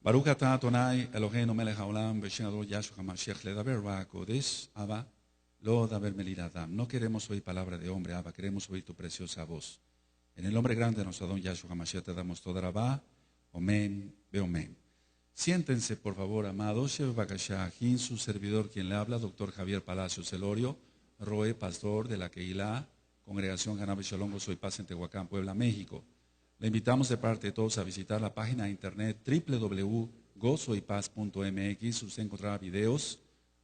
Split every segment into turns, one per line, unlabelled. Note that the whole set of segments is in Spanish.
Baruch atah Adonai Eloheinu melech haolam b'shem Adonai Yahshua HaMashiach ledaber ba'kodesh Abba lo daber melid adam. No queremos oír palabra de hombre, Abba, queremos oír tu preciosa voz. En el nombre grande de nuestro Adón Yahshua HaMashiach te damos toda Rabá, Omen, Beomen. Siéntense, por favor, amados. Shev Bakashah, su servidor, quien le habla, doctor Javier Palacios Elorio, Roe, pastor de la Keilah, Congregación Hanabe Shalom, Gozo y Paz en Tehuacán, Puebla, México. Le invitamos de parte de todos a visitar la página de internet www.gozoypaz.mx. Usted encontrará videos,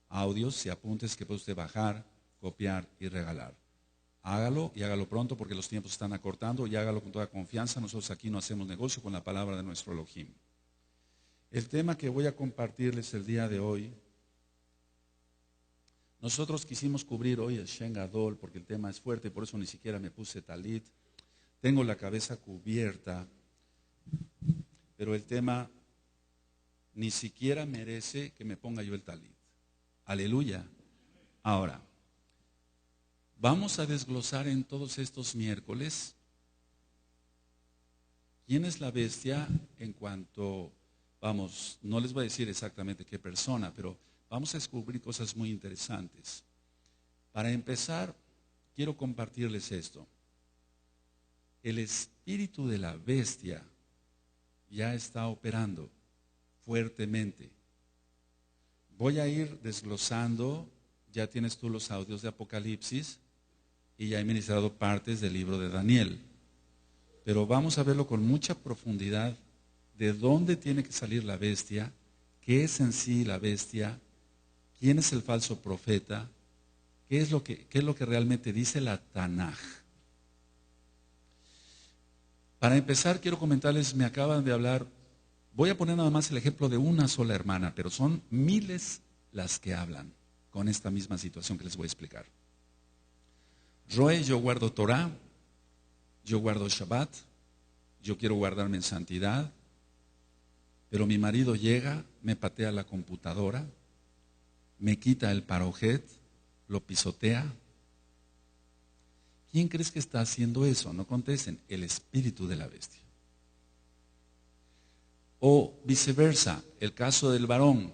audios y apuntes que puede usted bajar, copiar y regalar. Hágalo y hágalo pronto porque los tiempos están acortando y hágalo con toda confianza. Nosotros aquí no hacemos negocio con la palabra de nuestro Elohim. El tema que voy a compartirles el día de hoy, nosotros quisimos cubrir hoy el Shen Gadol porque el tema es fuerte, por eso ni siquiera me puse talit. Tengo la cabeza cubierta, pero el tema ni siquiera merece que me ponga yo el talit. Aleluya. Ahora, vamos a desglosar en todos estos miércoles quién es la bestia en cuanto, vamos, no les voy a decir exactamente qué persona, pero vamos a descubrir cosas muy interesantes. Para empezar, quiero compartirles esto. El espíritu de la bestia ya está operando fuertemente. Voy a ir desglosando, ya tienes tú los audios de Apocalipsis y ya he ministrado partes del libro de Daniel. Pero vamos a verlo con mucha profundidad, de dónde tiene que salir la bestia, qué es en sí la bestia, quién es el falso profeta, qué es lo que realmente dice la Tanaj. Para empezar, quiero comentarles, me acaban de hablar, voy a poner nada más el ejemplo de una sola hermana, pero son miles las que hablan con esta misma situación que les voy a explicar. Roe, yo guardo Torah, yo guardo Shabbat, yo quiero guardarme en santidad, pero mi marido llega, me patea la computadora, me quita el parojet, lo pisotea. ¿Quién crees que está haciendo eso? No contesten, el espíritu de la bestia. O viceversa, el caso del varón.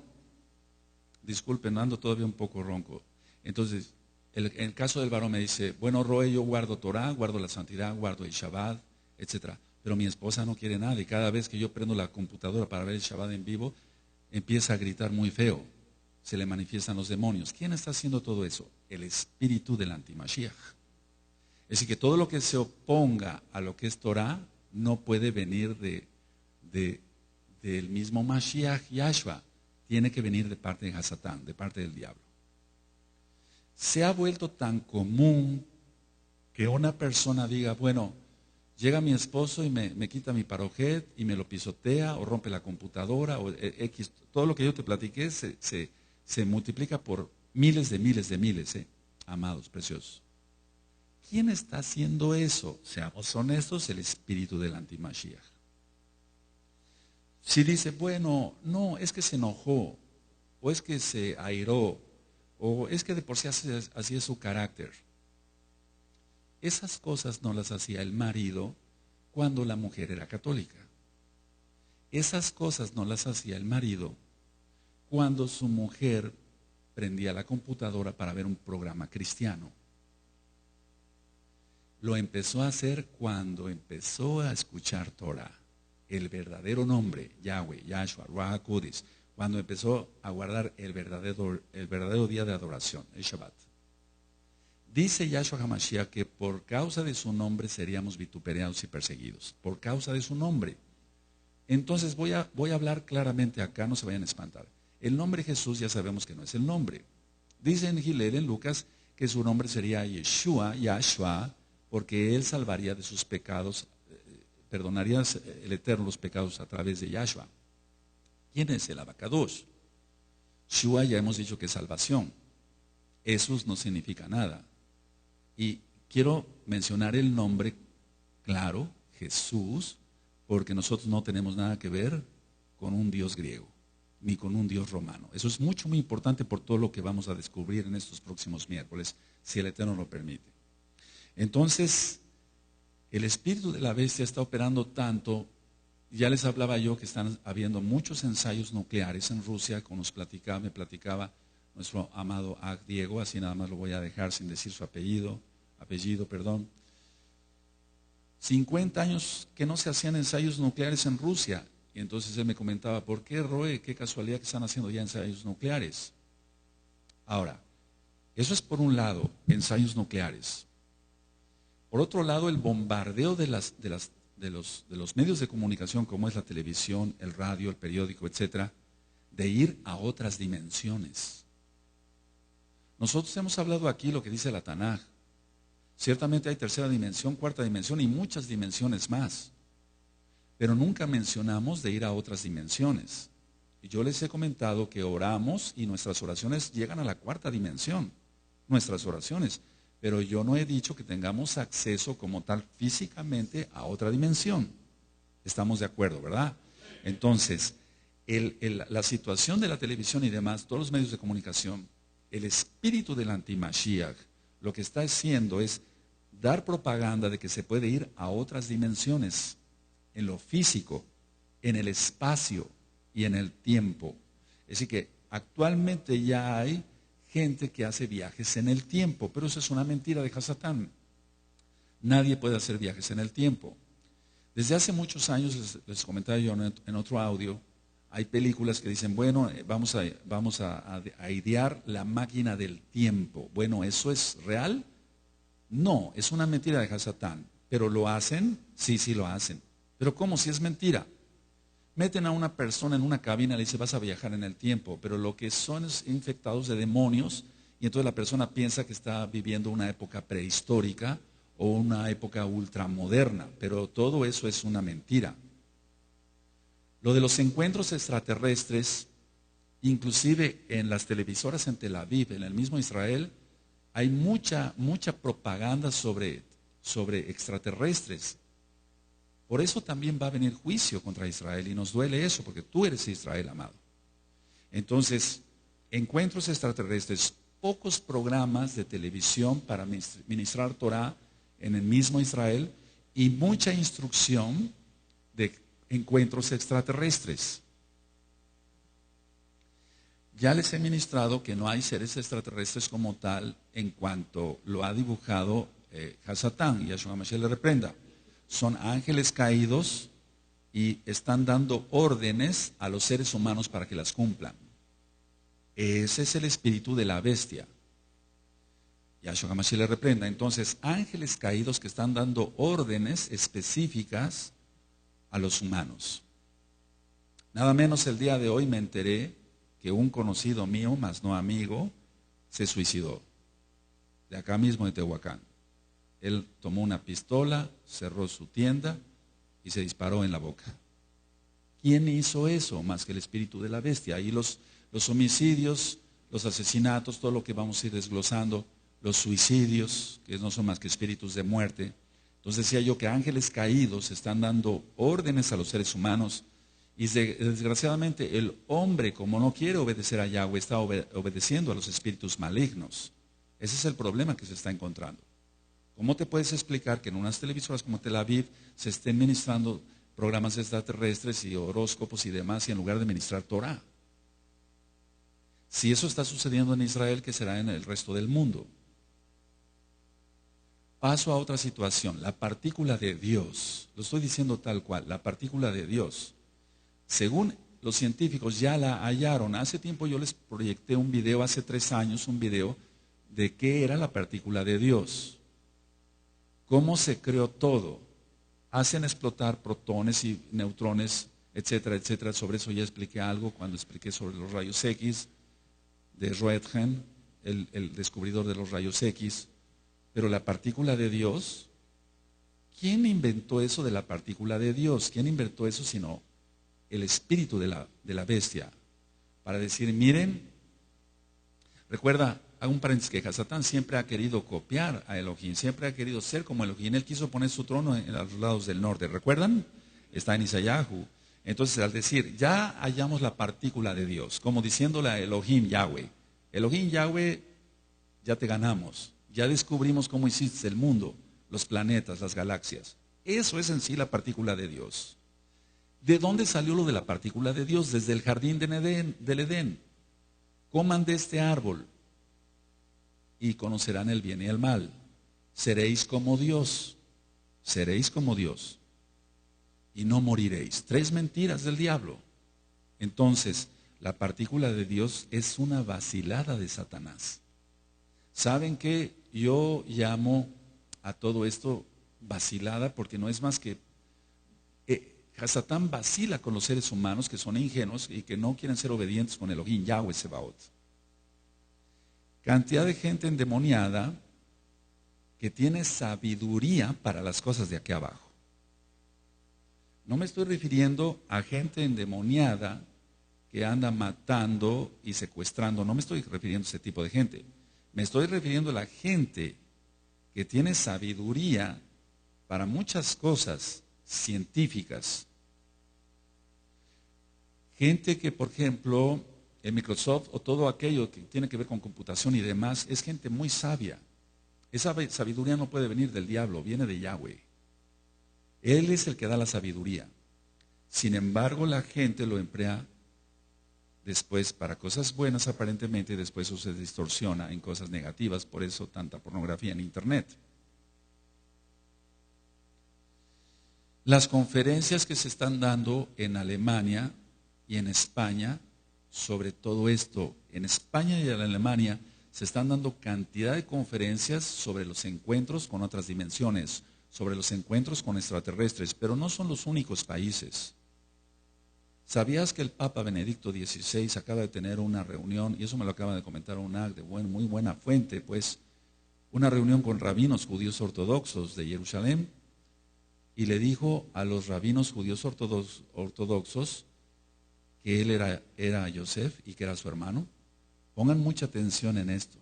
Disculpen, ando todavía un poco ronco. Entonces, el caso del varón me dice, bueno, Roe, yo guardo Torah, guardo la santidad, guardo el Shabbat, etc. Pero mi esposa no quiere nada y cada vez que yo prendo la computadora para ver el Shabbat en vivo, empieza a gritar muy feo. Se le manifiestan los demonios. ¿Quién está haciendo todo eso? El espíritu del antimashiach. Es decir, que todo lo que se oponga a lo que es Torah no puede venir del mismo Mashiach Yahshua. Tiene que venir de parte de Hasatán, de parte del diablo. Se ha vuelto tan común que una persona diga, bueno, llega mi esposo y me quita mi parojet y me lo pisotea o rompe la computadora o X. Todo lo que yo te platiqué se multiplica por miles de miles, amados, preciosos. ¿Quién está haciendo eso? Seamos honestos, el espíritu del antimashiach. Si dice, bueno, no, es que se enojó, o es que se airó, o es que de por sí así es su carácter. Esas cosas no las hacía el marido cuando la mujer era católica. Esas cosas no las hacía el marido cuando su mujer prendía la computadora para ver un programa cristiano. Lo empezó a hacer cuando empezó a escuchar Torah, el verdadero nombre, Yahweh, Yahshua, Ruach HaKodesh, cuando empezó a guardar el verdadero día de adoración, el Shabbat. Dice Yahshua HaMashiach que por causa de su nombre seríamos vituperados y perseguidos, por causa de su nombre. Entonces voy a hablar claramente acá, no se vayan a espantar. El nombre Jesús ya sabemos que no es el nombre. Dice en Gilel, en Lucas, que su nombre sería Yeshua, Yahshua, porque él salvaría de sus pecados, perdonaría el Eterno los pecados a través de Yahshua. ¿Quién es el Abacadosh? Shua ya hemos dicho que es salvación. Jesús no significa nada. Y quiero mencionar el nombre claro, Jesús, porque nosotros no tenemos nada que ver con un Dios griego, ni con un Dios romano. Eso es mucho, muy importante por todo lo que vamos a descubrir en estos próximos miércoles, si el Eterno lo permite. Entonces, el espíritu de la bestia está operando tanto Ya les hablaba yo que están habiendo muchos ensayos nucleares en Rusia, como me platicaba nuestro amado Ag Diego, así nada más lo voy a dejar sin decir su apellido, perdón. 50 años que no se hacían ensayos nucleares en Rusia. Y entonces él me comentaba, ¿por qué, Roe? Qué casualidad que están haciendo ya ensayos nucleares. Ahora, eso es por un lado, ensayos nucleares. Por otro lado, el bombardeo de los medios de comunicación, como es la televisión, el radio, el periódico, etcétera, de ir a otras dimensiones. Nosotros hemos hablado aquí lo que dice la Tanaj. Ciertamente hay tercera dimensión, cuarta dimensión y muchas dimensiones más. Pero nunca mencionamos de ir a otras dimensiones. Y yo les he comentado que oramos y nuestras oraciones llegan a la cuarta dimensión. Nuestras oraciones. Pero yo no he dicho que tengamos acceso como tal físicamente a otra dimensión. Estamos de acuerdo, ¿verdad? Entonces, la situación de la televisión y demás, todos los medios de comunicación, el espíritu del anti-Mashiach, lo que está haciendo es dar propaganda de que se puede ir a otras dimensiones, en lo físico, en el espacio y en el tiempo. Es decir que actualmente ya hay gente que hace viajes en el tiempo, pero eso es una mentira de Hasatán. Nadie puede hacer viajes en el tiempo. Desde hace muchos años, les comentaba yo en otro audio, hay películas que dicen, bueno, vamos a idear la máquina del tiempo. Bueno, ¿eso es real? No, es una mentira de Hasatán. ¿Pero lo hacen? Sí, sí lo hacen. ¿Pero cómo? Si es mentira. Meten a una persona en una cabina y le dicen, vas a viajar en el tiempo, pero lo que son es infectados de demonios, y entonces la persona piensa que está viviendo una época prehistórica o una época ultramoderna, pero todo eso es una mentira. Lo de los encuentros extraterrestres, inclusive en las televisoras en Tel Aviv, en el mismo Israel, hay mucha propaganda sobre extraterrestres. Por eso también va a venir juicio contra Israel y nos duele eso, porque tú eres Israel, amado. Entonces, encuentros extraterrestres, pocos programas de televisión para ministrar Torah en el mismo Israel y mucha instrucción de encuentros extraterrestres. Ya les he ministrado que no hay seres extraterrestres como tal en cuanto lo ha dibujado Hasatán, y Yahshua Mashiach le reprenda. Son ángeles caídos y están dando órdenes a los seres humanos para que las cumplan. Ese es el espíritu de la bestia. Yahshua Mashiach le reprenda. Entonces, ángeles caídos que están dando órdenes específicas a los humanos. Nada menos el día de hoy me enteré que un conocido mío, más no amigo, se suicidó. De acá mismo de Tehuacán. Él tomó una pistola, cerró su tienda y se disparó en la boca. ¿Quién hizo eso? Más que el espíritu de la bestia. Ahí los homicidios, los asesinatos, todo lo que vamos a ir desglosando, los suicidios, que no son más que espíritus de muerte. Entonces decía yo que ángeles caídos están dando órdenes a los seres humanos y desgraciadamente el hombre, como no quiere obedecer a Yahweh, está obedeciendo a los espíritus malignos. Ese es el problema que se está encontrando. ¿Cómo te puedes explicar que en unas televisoras como Tel Aviv se estén ministrando programas extraterrestres y horóscopos y demás, y en lugar de ministrar Torah? Si eso está sucediendo en Israel, ¿qué será en el resto del mundo? Paso a otra situación, la partícula de Dios. Lo estoy diciendo tal cual, la partícula de Dios. Según los científicos ya la hallaron. Hace tiempo yo les proyecté un video, hace 3 años, un video de qué era la partícula de Dios. Cómo se creó todo. Hacen explotar protones y neutrones, etcétera, etcétera. Sobre eso ya expliqué algo cuando expliqué sobre los rayos X de Roentgen, el descubridor de los rayos X. Pero la partícula de Dios, ¿quién inventó eso de la partícula de Dios? ¿Quién inventó eso sino el espíritu de la bestia? Para decir, miren, recuerda, hago un paréntesis, que Hasatán siempre ha querido copiar a Elohim, siempre ha querido ser como Elohim. Él quiso poner su trono en los lados del norte, ¿recuerdan? Está en Isayahu. Entonces, al decir, ya hallamos la partícula de Dios, como diciéndole a Elohim Yahweh, Elohim Yahweh, ya te ganamos, ya descubrimos cómo hiciste el mundo, los planetas, las galaxias. Eso es en sí la partícula de Dios. ¿De dónde salió lo de la partícula de Dios? Desde el jardín del Edén. Coman de este árbol y conocerán el bien y el mal. Seréis como Dios. Seréis como Dios. Y no moriréis. 3 mentiras del diablo. Entonces, la partícula de Dios es una vacilada de Satanás. ¿Saben qué? Yo llamo a todo esto vacilada porque no es más que Satán vacila con los seres humanos que son ingenuos y que no quieren ser obedientes con Elohim, Yahweh Sebaot. Cantidad de gente endemoniada que tiene sabiduría para las cosas de aquí abajo. No me estoy refiriendo a gente endemoniada que anda matando y secuestrando, no me estoy refiriendo a ese tipo de gente. Me estoy refiriendo a la gente que tiene sabiduría para muchas cosas científicas. Gente que, por ejemplo, en Microsoft o todo aquello que tiene que ver con computación y demás, es gente muy sabia. Esa sabiduría no puede venir del diablo, viene de Yahweh. Él es el que da la sabiduría. Sin embargo, la gente lo emplea después para cosas buenas aparentemente y después eso se distorsiona en cosas negativas, por eso tanta pornografía en internet. Las conferencias que se están dando en Alemania y en España sobre todo esto, en España y en Alemania se están dando cantidad de conferencias sobre los encuentros con otras dimensiones, sobre los encuentros con extraterrestres, pero no son los únicos países. ¿Sabías que el Papa Benedicto XVI acaba de tener una reunión, y eso me lo acaba de comentar un de muy buena fuente, pues, una reunión con rabinos judíos ortodoxos de Jerusalén, y le dijo a los rabinos judíos ortodoxos que él era Yosef y que era su hermano? Pongan mucha atención en esto.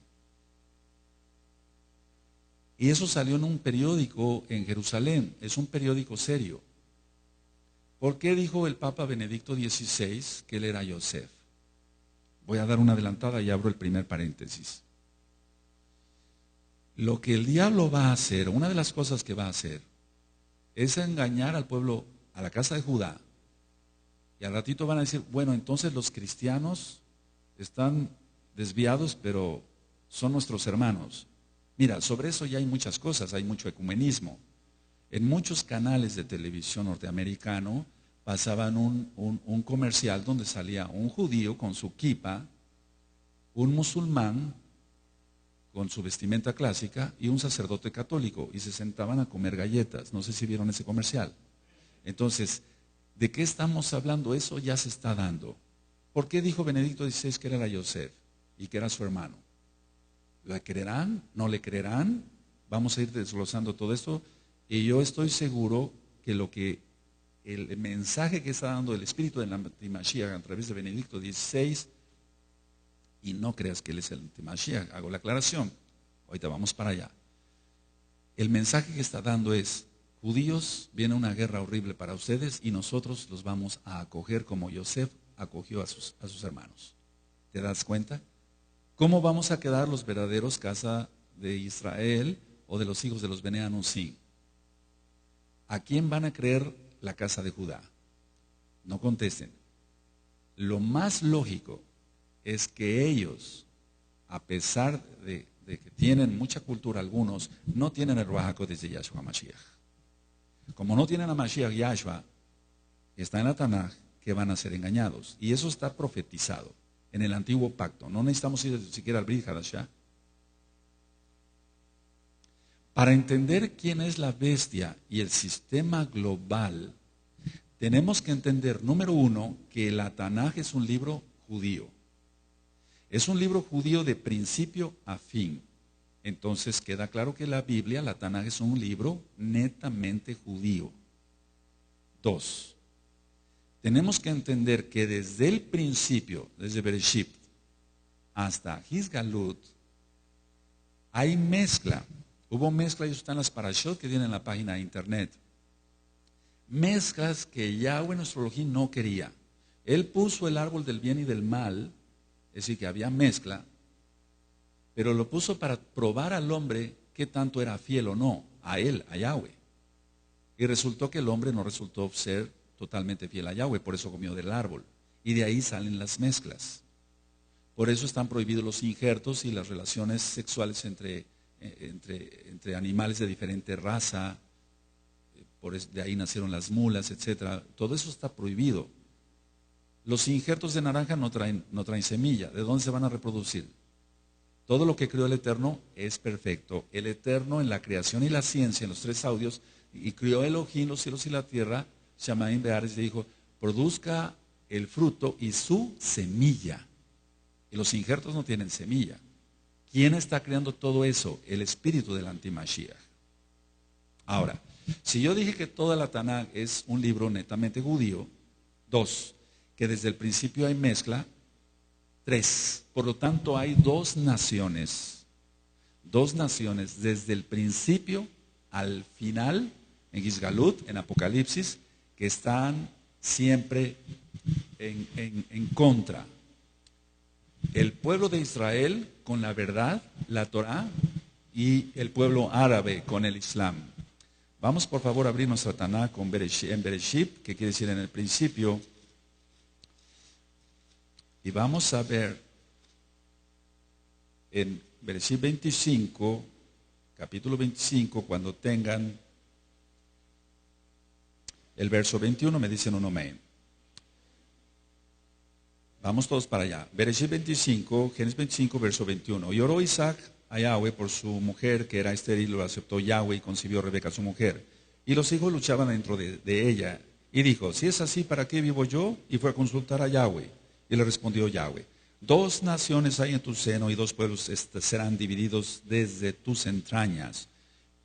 Y eso salió en un periódico en Jerusalén, es un periódico serio. ¿Por qué dijo el Papa Benedicto XVI que él era Yosef? Voy a dar una adelantada y abro el primer paréntesis. Lo que el diablo va a hacer, una de las cosas que va a hacer, es engañar al pueblo, a la casa de Judá. Y al ratito van a decir, bueno, entonces los cristianos están desviados, pero son nuestros hermanos. Mira, sobre eso ya hay muchas cosas, hay mucho ecumenismo. En muchos canales de televisión norteamericano pasaban un comercial donde salía un judío con su kipa, un musulmán con su vestimenta clásica y un sacerdote católico, y se sentaban a comer galletas. No sé si vieron ese comercial. Entonces, ¿de qué estamos hablando? Eso ya se está dando. ¿Por qué dijo Benedicto XVI que era Yosef y que era su hermano? ¿Le creerán? ¿No le creerán? Vamos a ir desglosando todo esto. Y yo estoy seguro que el mensaje que está dando el Espíritu del Antimashiach a través de Benedicto XVI, y no creas que él es el Antimashiach, hago la aclaración, ahorita vamos para allá. El mensaje que está dando es, judíos, viene una guerra horrible para ustedes y nosotros los vamos a acoger como Yosef acogió a sus hermanos. ¿Te das cuenta? ¿Cómo vamos a quedar los verdaderos casa de Israel o de los hijos de los Bene Anusim? ¿A quién van a creer la casa de Judá? No contesten. Lo más lógico es que ellos, a pesar de que tienen mucha cultura algunos, no tienen el Ruach HaKodesh de Yahshua Mashiach. Como no tienen a Mashiach Yahshua, está en la Tanaj que van a ser engañados. Y eso está profetizado en el antiguo pacto. No necesitamos ir siquiera al Brit Hadashah. Para entender quién es la bestia y el sistema global, tenemos que entender, número uno, que la Tanaj es un libro judío. Es un libro judío de principio a fin. Entonces queda claro que la Biblia, la Tanaj, es un libro netamente judío. 2. Tenemos que entender que desde el principio, desde Bereshit hasta Hisgalut, hay mezcla. Hubo mezcla, y eso está en las parashot que tienen en la página de internet. Mezclas que Yahweh, nuestro Elohim, no quería. Él puso el árbol del bien y del mal, es decir, que había mezcla, pero lo puso para probar al hombre qué tanto era fiel o no, a él, a Yahweh. Y resultó que el hombre no resultó ser totalmente fiel a Yahweh, por eso comió del árbol. Y de ahí salen las mezclas. Por eso están prohibidos los injertos y las relaciones sexuales entre animales de diferente raza. De ahí nacieron las mulas, etc. Todo eso está prohibido. Los injertos de naranja no traen semilla. ¿De dónde se van a reproducir? Todo lo que creó el Eterno es perfecto. El Eterno en la creación y la ciencia, en los 3 audios, y crió Elohim los cielos y la tierra, Shamaim Beares, le dijo, produzca el fruto y su semilla. Y los injertos no tienen semilla. ¿Quién está creando todo eso? El espíritu del antimashiach. Ahora, si yo dije que toda la Tanaj es un libro netamente judío, 2, que desde el principio hay mezcla, 3, por lo tanto hay 2 naciones desde el principio al final, en Gizgalut, en Apocalipsis, que están siempre en contra. El pueblo de Israel con la verdad, la Torah, y el pueblo árabe con el Islam. Vamos por favor a abrir nuestra Tanaj en Bereshit, que quiere decir en el principio, y vamos a ver en Bereshit 25, capítulo 25, cuando tengan el verso 21, me dicen un amén. Vamos todos para allá. Bereshit 25, Génesis 25, verso 21. Y oró Isaac a Yahweh por su mujer, que era estéril, lo aceptó Yahweh y concibió Rebeca su mujer. Y los hijos luchaban dentro de ella. Y dijo, si es así, ¿para qué vivo yo? Y fue a consultar a Yahweh. Y le respondió Yahweh, 2 naciones hay en tu seno y 2 pueblos serán divididos desde tus entrañas.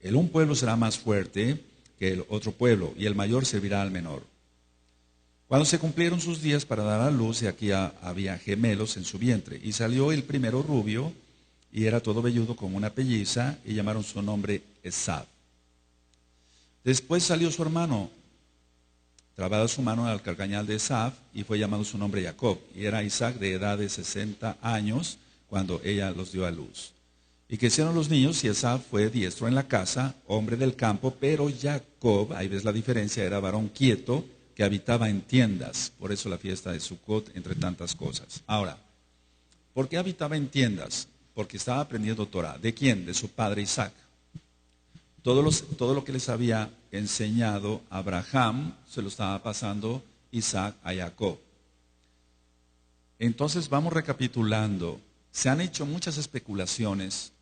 El un pueblo será más fuerte que el otro pueblo, y el mayor servirá al menor. Cuando se cumplieron sus días para dar a luz, y aquí había gemelos en su vientre, y salió el primero rubio, y era todo velludo como una pelliza, y llamaron su nombre Esav. Después salió su hermano, trabada su mano al carcañal de Esav, y fue llamado su nombre Jacob, y era Isaac de edad de 60 años, cuando ella los dio a luz. Y crecieron los niños, y Esav fue diestro en la casa, hombre del campo, pero Jacob, ahí ves la diferencia, era varón quieto, que habitaba en tiendas. Por eso la fiesta de Sukkot, entre tantas cosas. Ahora, ¿por qué habitaba en tiendas? Porque estaba aprendiendo Torah. ¿De quién? De su padre Isaac. Todo lo que les había enseñado Abraham, se lo estaba pasando Isaac a Jacob. Entonces vamos recapitulando. Se han hecho muchas especulaciones,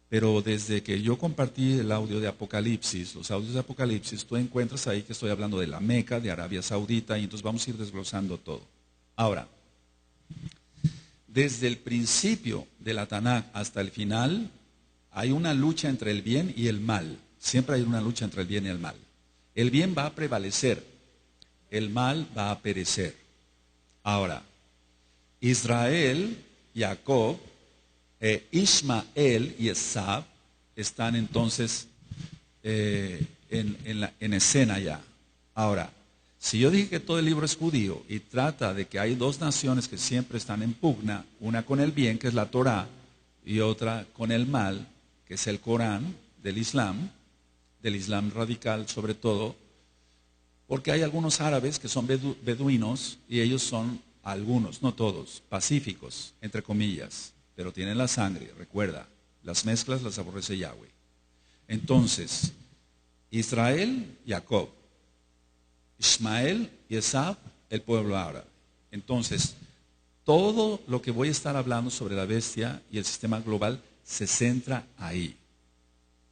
pero desde que yo compartí el audio de Apocalipsis, los audios de Apocalipsis, tú encuentras ahí que estoy hablando de la Meca, de Arabia Saudita, y entonces vamos a ir desglosando todo. Ahora, desde el principio de la Tanaj hasta el final, hay una lucha entre el bien y el mal. Siempre hay una lucha entre el bien y el mal. El bien va a prevalecer, el mal va a perecer. Ahora, Israel, Jacob, Ismael y Esav están entonces en escena ya. Ahora, si yo dije que todo el libro es judío y trata de que hay 2 naciones que siempre están en pugna, una con el bien, que es la Torah, y otra con el mal, que es el Corán del Islam radical sobre todo, porque hay algunos árabes que son beduinos y ellos son algunos, no todos, pacíficos, entre comillas, pero tienen la sangre, recuerda, las mezclas las aborrece Yahweh. Entonces, Israel, Jacob, Ismael y Esav, el pueblo árabe. Entonces, todo lo que voy a estar hablando sobre la bestia y el sistema global se centra ahí.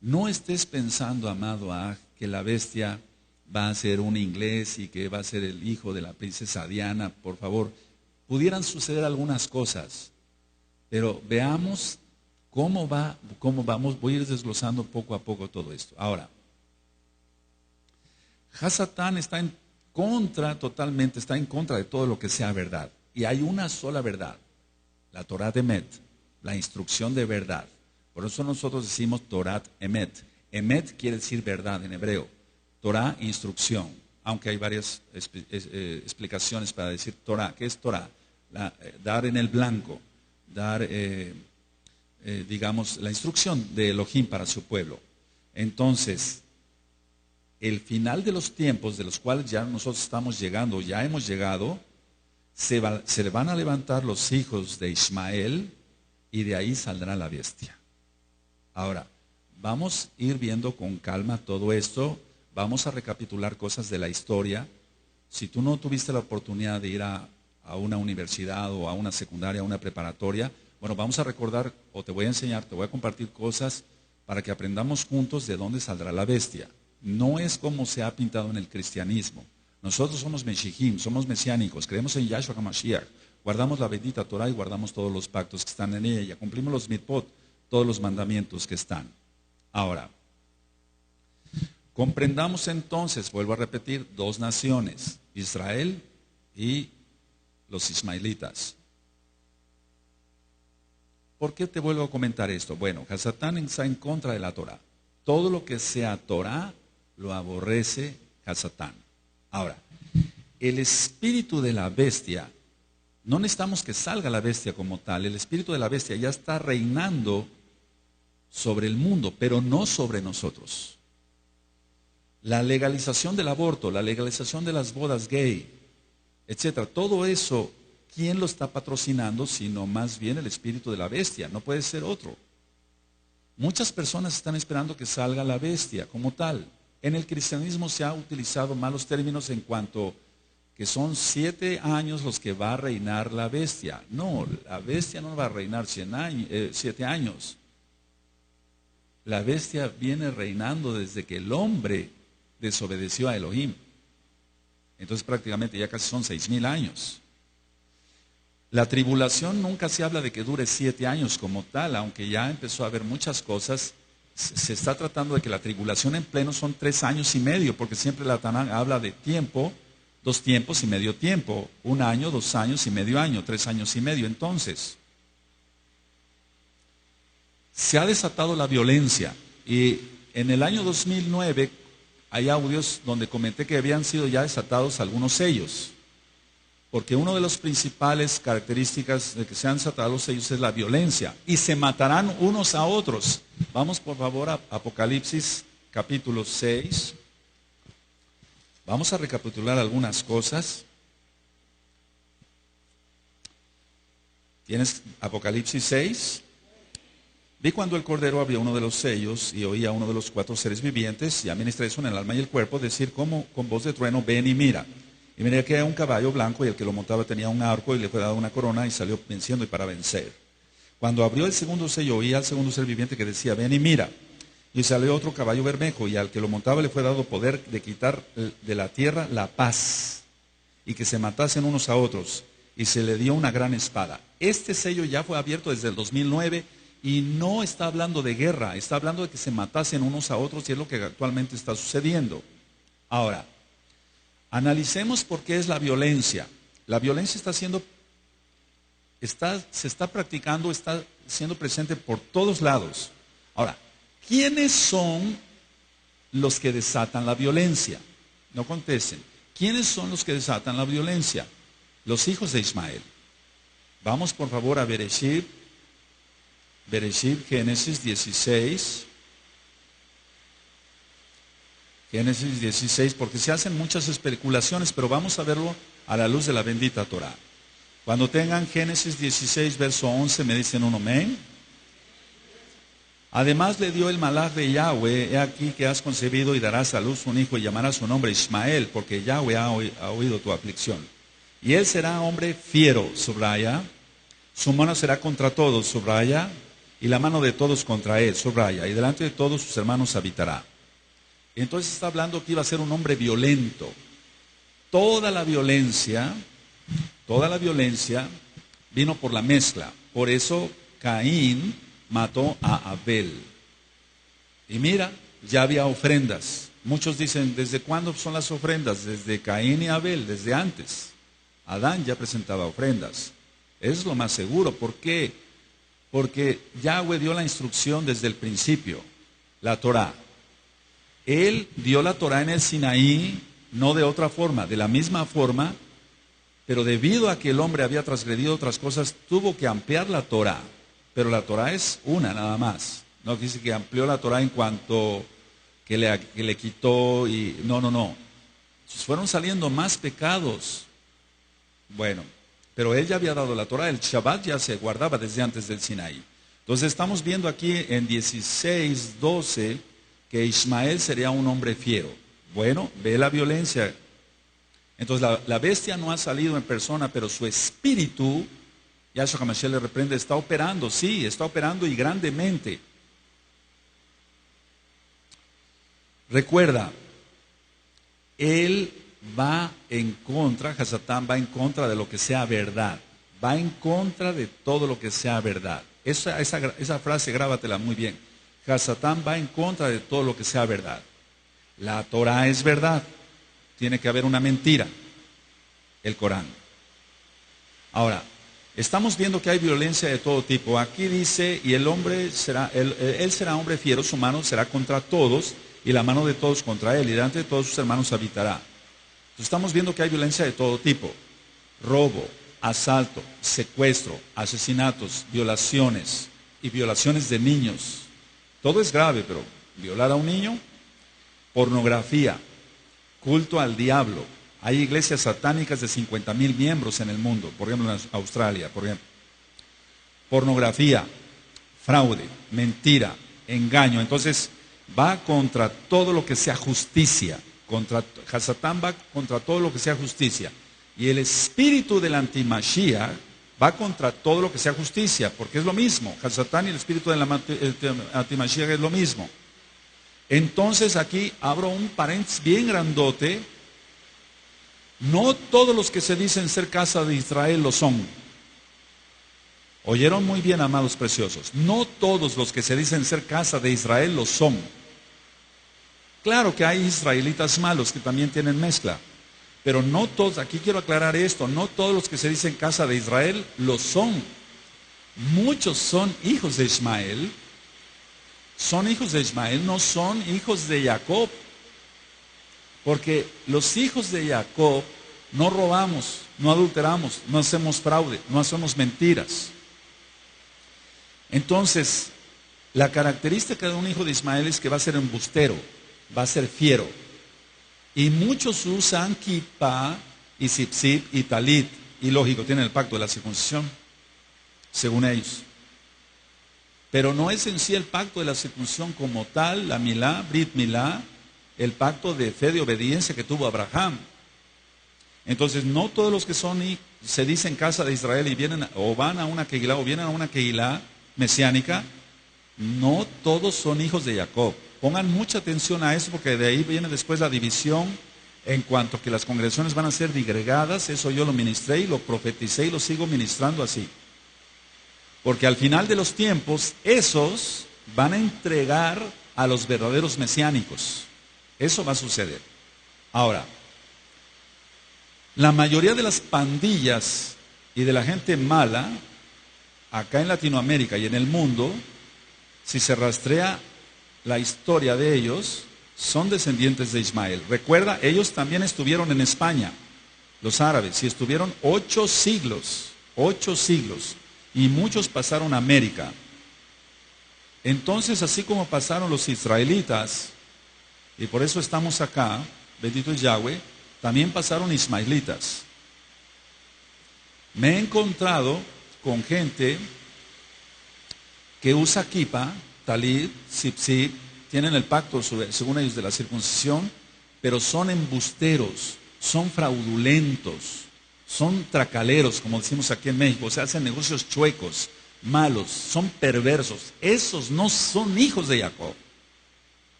No estés pensando, amado, que la bestia va a ser un inglés y que va a ser el hijo de la princesa Diana, por favor. Pudieran suceder algunas cosas, pero veamos cómo vamos. Voy a ir desglosando poco a poco todo esto. Ahora, Hasatán está en contra de todo lo que sea verdad. Y hay una sola verdad, la Torah de Emet, la instrucción de verdad. Por eso nosotros decimos Torat Emet. Emet quiere decir verdad en hebreo. Torah, instrucción. Aunque hay varias explicaciones para decir Torah. ¿Qué es Torah? Dar en el blanco. Dar, digamos, la instrucción de Elohim para su pueblo. Entonces, el final de los tiempos, de los cuales ya nosotros estamos llegando, ya hemos llegado, se van a levantar los hijos de Ismael y de ahí saldrá la bestia. Ahora, vamos a ir viendo con calma todo esto, vamos a recapitular cosas de la historia. Si tú no tuviste la oportunidad de ir a una universidad o a una secundaria, a una preparatoria, bueno, vamos a recordar, o te voy a enseñar, te voy a compartir cosas para que aprendamos juntos de dónde saldrá la bestia. No es como se ha pintado en el cristianismo. Nosotros somos Meshihim, somos mesiánicos, creemos en Yahshua HaMashiach, guardamos la bendita Torah y guardamos todos los pactos que están en ella, cumplimos los mitzvot, todos los mandamientos que están. Ahora, comprendamos entonces, vuelvo a repetir, dos naciones, Israel y los ismaelitas. ¿Por qué te vuelvo a comentar esto? Bueno, Hasatán está en contra de la Torah. Todo lo que sea Torah lo aborrece Hasatán. Ahora, el espíritu de la bestia, no necesitamos que salga la bestia como tal, el espíritu de la bestia ya está reinando sobre el mundo, pero no sobre nosotros. La legalización del aborto, la legalización de las bodas gay, etcétera, todo eso, ¿quién lo está patrocinando? Sino más bien el espíritu de la bestia, no puede ser otro. Muchas personas están esperando que salga la bestia como tal. En el cristianismo se ha utilizado malos términos en cuanto que son 7 años los que va a reinar la bestia. No, la bestia no va a reinar 7 años. La bestia viene reinando desde que el hombre desobedeció a Elohim. Entonces prácticamente ya casi son 6,000 años. La tribulación nunca se habla de que dure 7 años como tal, aunque ya empezó a haber muchas cosas. Se está tratando de que la tribulación en pleno son 3 años y medio, porque siempre la Tanán habla de tiempo, 2 tiempos y medio tiempo, 1 año, 2 años y medio año, 3 años y medio. Entonces, se ha desatado la violencia y en el año 2009 hay audios donde comenté que habían sido ya desatados algunos sellos, porque una de las principales características de que se han desatado los sellos es la violencia y se matarán unos a otros. Vamos por favor a Apocalipsis capítulo 6. Vamos a recapitular algunas cosas. ¿Tienes Apocalipsis 6? Vi cuando el Cordero abrió uno de los sellos y oí a uno de los 4 seres vivientes, y a ministra eso en el alma y el cuerpo, decir como con voz de trueno, ven y mira. Y miré que era un caballo blanco y el que lo montaba tenía un arco y le fue dada una corona y salió venciendo y para vencer. Cuando abrió el segundo sello, oí al segundo ser viviente que decía, ven y mira. Y salió otro caballo bermejo y al que lo montaba le fue dado poder de quitar de la tierra la paz y que se matasen unos a otros. Y se le dio una gran espada. Este sello ya fue abierto desde el 2009 y no está hablando de guerra, está hablando de que se matasen unos a otros y es lo que actualmente está sucediendo. Ahora, analicemos por qué es la violencia. La violencia se está practicando, está siendo presente por todos lados. Ahora, ¿quiénes son los que desatan la violencia? No contesten. ¿Quiénes son los que desatan la violencia? Los hijos de Ismael. Vamos por favor a Bereshit, Génesis 16. Génesis 16, porque se hacen muchas especulaciones, pero vamos a verlo a la luz de la bendita Torah. Cuando tengan Génesis 16, verso 11, me dicen un amén. Además le dio el malaj de Yahweh, he aquí que has concebido y darás a luz un hijo y llamarás su nombre Ismael, porque Yahweh ha oído tu aflicción. Y él será hombre fiero, subraya, su mano será contra todos, subraya, y la mano de todos contra él, subraya, y delante de todos sus hermanos habitará. Entonces está hablando que iba a ser un hombre violento. Toda la violencia vino por la mezcla. Por eso Caín mató a Abel. Y mira, ya había ofrendas. Muchos dicen, ¿desde cuándo son las ofrendas? Desde Caín y Abel, desde antes. Adán ya presentaba ofrendas. Es lo más seguro. ¿Por qué? Porque Yahweh dio la instrucción desde el principio, la Torah. Él dio la Torah en el Sinaí, no de otra forma, de la misma forma, pero debido a que el hombre había transgredido otras cosas, tuvo que ampliar la Torah. Pero la Torah es una nada más. No dice que amplió la Torah en cuanto que le quitó y no. Fueron saliendo más pecados. Bueno, pero él ya había dado la Torah, el Shabbat ya se guardaba desde antes del Sinaí. Entonces estamos viendo aquí en 16:12 que Ismael sería un hombre fiero. Bueno, ve la violencia. Entonces la bestia no ha salido en persona, pero su espíritu, Yahshua HaMashiach le reprende, está operando, sí, está operando y grandemente. Recuerda, él va en contra, Hasatán va en contra de lo que sea verdad, va en contra de todo lo que sea verdad. Esa frase grábatela muy bien. Hasatán va en contra de todo lo que sea verdad. La Torah es verdad, tiene que haber una mentira, el Corán. Ahora, estamos viendo que hay violencia de todo tipo. Aquí dice, y el hombre será, él será hombre fiero, su mano será contra todos, y la mano de todos contra él, y delante de todos sus hermanos habitará. Entonces, estamos viendo que hay violencia de todo tipo. Robo, asalto, secuestro, asesinatos, violaciones, y violaciones de niños. Todo es grave, pero violar a un niño, pornografía, culto al diablo. Hay iglesias satánicas de 50,000 miembros en el mundo, por ejemplo en Australia, por ejemplo. Pornografía, fraude, mentira, engaño. Entonces va contra todo lo que sea justicia. Hasatán va contra todo lo que sea justicia. Y el espíritu del antimashiach va contra todo lo que sea justicia, porque es lo mismo. Hasatán y el espíritu del antimashiach es lo mismo. Entonces aquí abro un paréntesis bien grandote. No todos los que se dicen ser casa de Israel lo son. Oyeron muy bien, amados preciosos. No todos los que se dicen ser casa de Israel lo son. Claro que hay israelitas malos que también tienen mezcla. Pero no todos, aquí quiero aclarar esto, no todos los que se dicen casa de Israel lo son. Muchos son hijos de Ismael. Son hijos de Ismael, no son hijos de Jacob. Porque los hijos de Jacob no robamos, no adulteramos, no hacemos fraude, no hacemos mentiras. Entonces, la característica de un hijo de Ismael es que va a ser embustero, va a ser fiero. Y muchos usan kippah y zipzip y talit. Y lógico, tienen el pacto de la circuncisión, según ellos. Pero no es en sí el pacto de la circuncisión como tal, la milá, brit milá, el pacto de fe de obediencia que tuvo Abraham. Entonces, no todos los que se dicen casa de Israel y vienen o van a una kehilá o vienen a una kehilá mesiánica, no todos son hijos de Jacob. Pongan mucha atención a eso, porque de ahí viene después la división en cuanto a que las congregaciones van a ser digregadas. Eso yo lo ministré y lo profeticé y lo sigo ministrando así. Porque al final de los tiempos, esos van a entregar a los verdaderos mesiánicos. Eso va a suceder. Ahora, la mayoría de las pandillas y de la gente mala, acá en Latinoamérica y en el mundo, si se rastrea la historia de ellos, son descendientes de Ismael. Recuerda, ellos también estuvieron en España, los árabes, y estuvieron 8 siglos, y muchos pasaron a América. Entonces, así como pasaron los israelitas, y por eso estamos acá, bendito es Yahweh, también pasaron ismaelitas. Me he encontrado con gente que usa kippah, talit, zipzip, tienen el pacto según ellos de la circuncisión, pero son embusteros, son fraudulentos, son tracaleros, como decimos aquí en México, o sea, hacen negocios chuecos, malos, son perversos. Esos no son hijos de Jacob,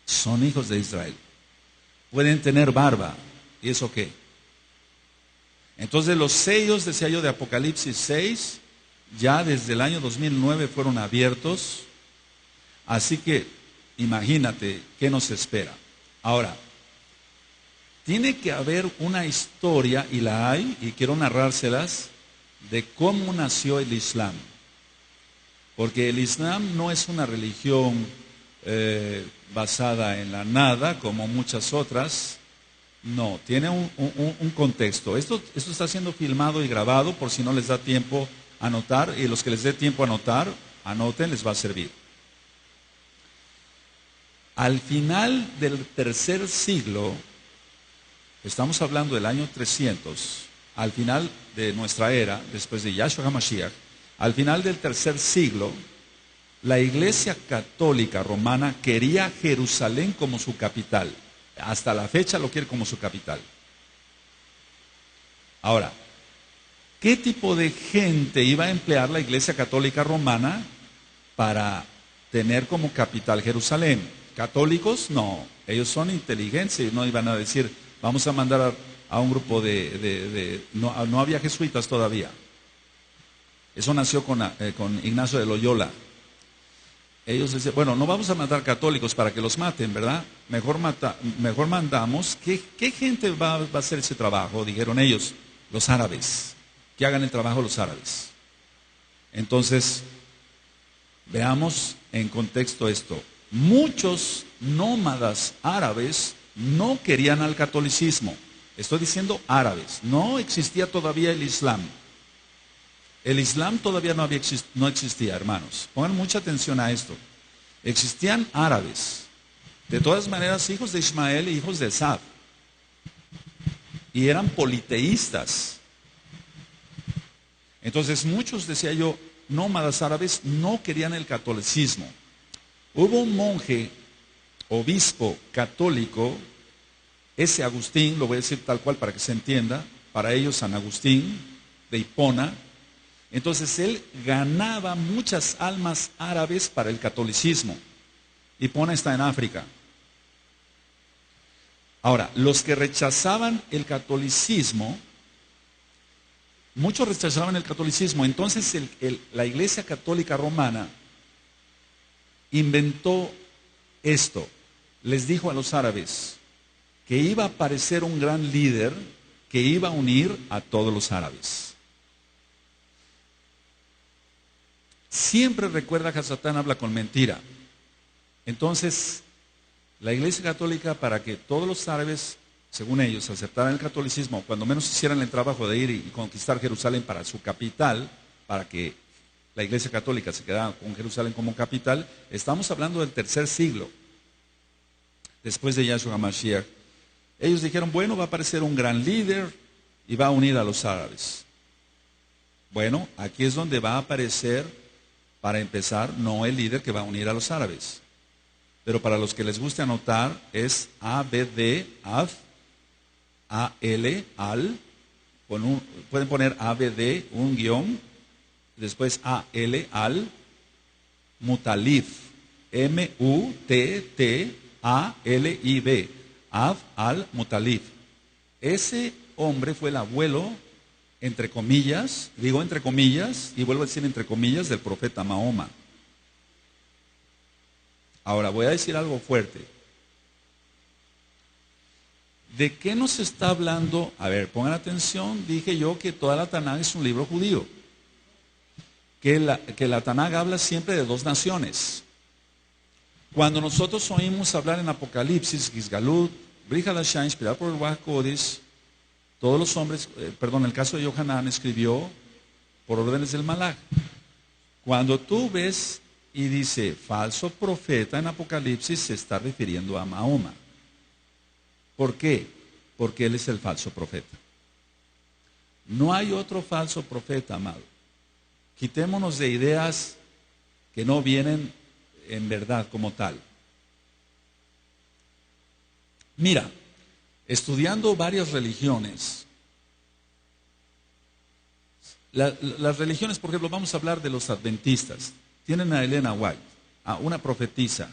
son hijos de Israel. Pueden tener barba, ¿y eso qué? Entonces los sellos, decía yo, de Apocalipsis 6, ya desde el año 2009 fueron abiertos. Así que imagínate qué nos espera. Ahora, tiene que haber una historia, y la hay, y quiero narrárselas, de cómo nació el Islam. Porque el Islam no es una religión basada en la nada, como muchas otras. No, tiene un contexto. Esto está siendo filmado y grabado, por si no les da tiempo a anotar, y los que les dé tiempo a anotar, anoten, les va a servir. Al final del tercer siglo, estamos hablando del año 300, al final de nuestra era, después de Yahshua HaMashiach, al final del tercer siglo, la Iglesia Católica Romana quería Jerusalén como su capital. Hasta la fecha lo quiere como su capital. Ahora, ¿qué tipo de gente iba a emplear la Iglesia Católica Romana para tener como capital Jerusalén? ¿Católicos? No, ellos son inteligentes y no iban a decir, vamos a mandar a un grupo no había jesuitas todavía. Eso nació con Ignacio de Loyola. Ellos decían, bueno, no vamos a mandar católicos para que los maten, ¿verdad? Mejor mandamos, ¿qué gente va a hacer ese trabajo? Dijeron ellos, los árabes, que hagan el trabajo los árabes. Entonces, veamos en contexto esto. Muchos nómadas árabes no querían al catolicismo. Estoy diciendo árabes, no existía todavía el Islam. El Islam todavía no existía, hermanos. Pongan mucha atención a esto. Existían árabes. De todas maneras, hijos de Ismael e hijos de Esab. Y eran politeístas. Entonces, muchos, decía yo, nómadas árabes no querían el catolicismo. Hubo un monje, obispo católico, ese Agustín, lo voy a decir tal cual para que se entienda, para ellos San Agustín, de Hipona. Entonces él ganaba muchas almas árabes para el catolicismo. Hipona está en África. Ahora, los que rechazaban el catolicismo, muchos rechazaban el catolicismo, entonces la Iglesia Católica Romana inventó esto. Les dijo a los árabes que iba a aparecer un gran líder que iba a unir a todos los árabes. Siempre recuerda que Satán habla con mentira. Entonces, la Iglesia Católica, para que todos los árabes, según ellos, aceptaran el catolicismo, cuando menos hicieran el trabajo de ir y conquistar Jerusalén para su capital, para que la Iglesia Católica se quedara con Jerusalén como capital, estamos hablando del tercer siglo, después de Yahshua HaMashiach. Ellos dijeron, bueno, va a aparecer un gran líder y va a unir a los árabes. Bueno, aquí es donde va a aparecer, para empezar, no el líder que va a unir a los árabes. Pero para los que les guste anotar, es ABD, Ad, AL, Al, pueden poner ABD, un guión, después AL, Al, Mutalib, M-U-T-T-A-L-I-B, Ad, Al, Mutalib. Ese hombre fue el abuelo, entre comillas, digo entre comillas, y vuelvo a decir entre comillas, del profeta Mahoma. Ahora voy a decir algo fuerte. ¿De qué nos está hablando? A ver, pongan atención, dije yo que toda la Tanaj es un libro judío. Que la Tanaj habla siempre de dos naciones. Cuando nosotros oímos hablar en Apocalipsis, Gizgalut, Brit Hadashah, inspirado por el Ruach HaKodesh, todos los hombres, el caso de Yohanan escribió por órdenes del Malach. Cuando tú ves y dice falso profeta en Apocalipsis, se está refiriendo a Mahoma. ¿Por qué? Porque él es el falso profeta. No hay otro falso profeta, amado. Quitémonos de ideas que no vienen en verdad como tal. Mira, estudiando varias religiones, las religiones, por ejemplo, vamos a hablar de los adventistas. Tienen a Elena White, a una profetisa.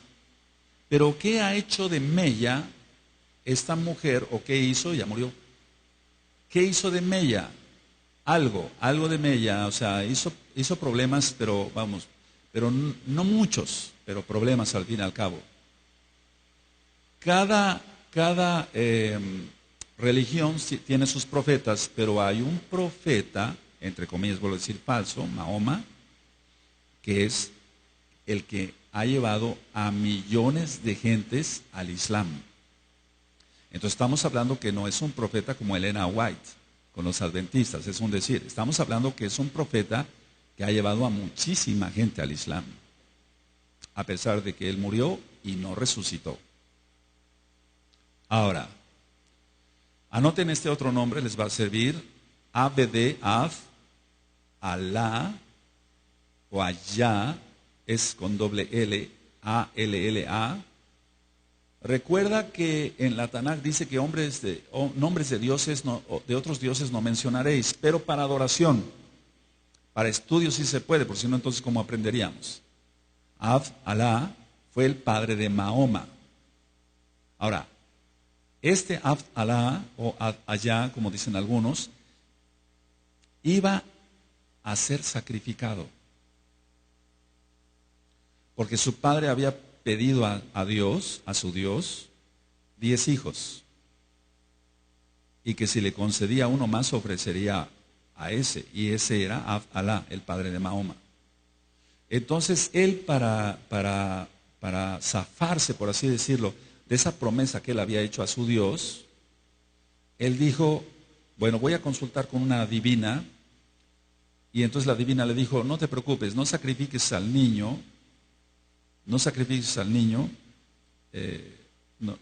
Pero ¿qué ha hecho de mella esta mujer? ¿O qué hizo? Ya murió. ¿Qué hizo de mella? Algo de mella. O sea, hizo problemas, pero no muchos, pero problemas al fin y al cabo. Cada religión tiene sus profetas, pero hay un profeta, entre comillas, vuelvo a decir falso, Mahoma, que es el que ha llevado a millones de gentes al Islam. Entonces estamos hablando que no es un profeta como Elena White, con los adventistas, es un decir. Estamos hablando que es un profeta que ha llevado a muchísima gente al Islam. A pesar de que él murió, y no resucitó. Ahora, anoten este otro nombre, les va a servir. Abd, Av, Alá o Allá, es con doble L, A-L-L-A. Recuerda que en la Tanaj dice que nombres de dioses, de otros dioses no mencionaréis, pero para adoración, para estudio sí se puede, por si no entonces ¿cómo aprenderíamos? Ab, Alá, fue el padre de Mahoma. Ahora, este Ab, Alá o Allá, como dicen algunos, iba a ser sacrificado, porque su padre había pedido a Dios, a su Dios, 10 hijos, y que si le concedía uno más ofrecería a ese, y ese era Alá, el padre de Mahoma. Entonces él para zafarse, por así decirlo, de esa promesa que él había hecho a su Dios, él dijo, bueno, voy a consultar con una divina, y entonces la divina le dijo, no te preocupes, no sacrifiques al niño, no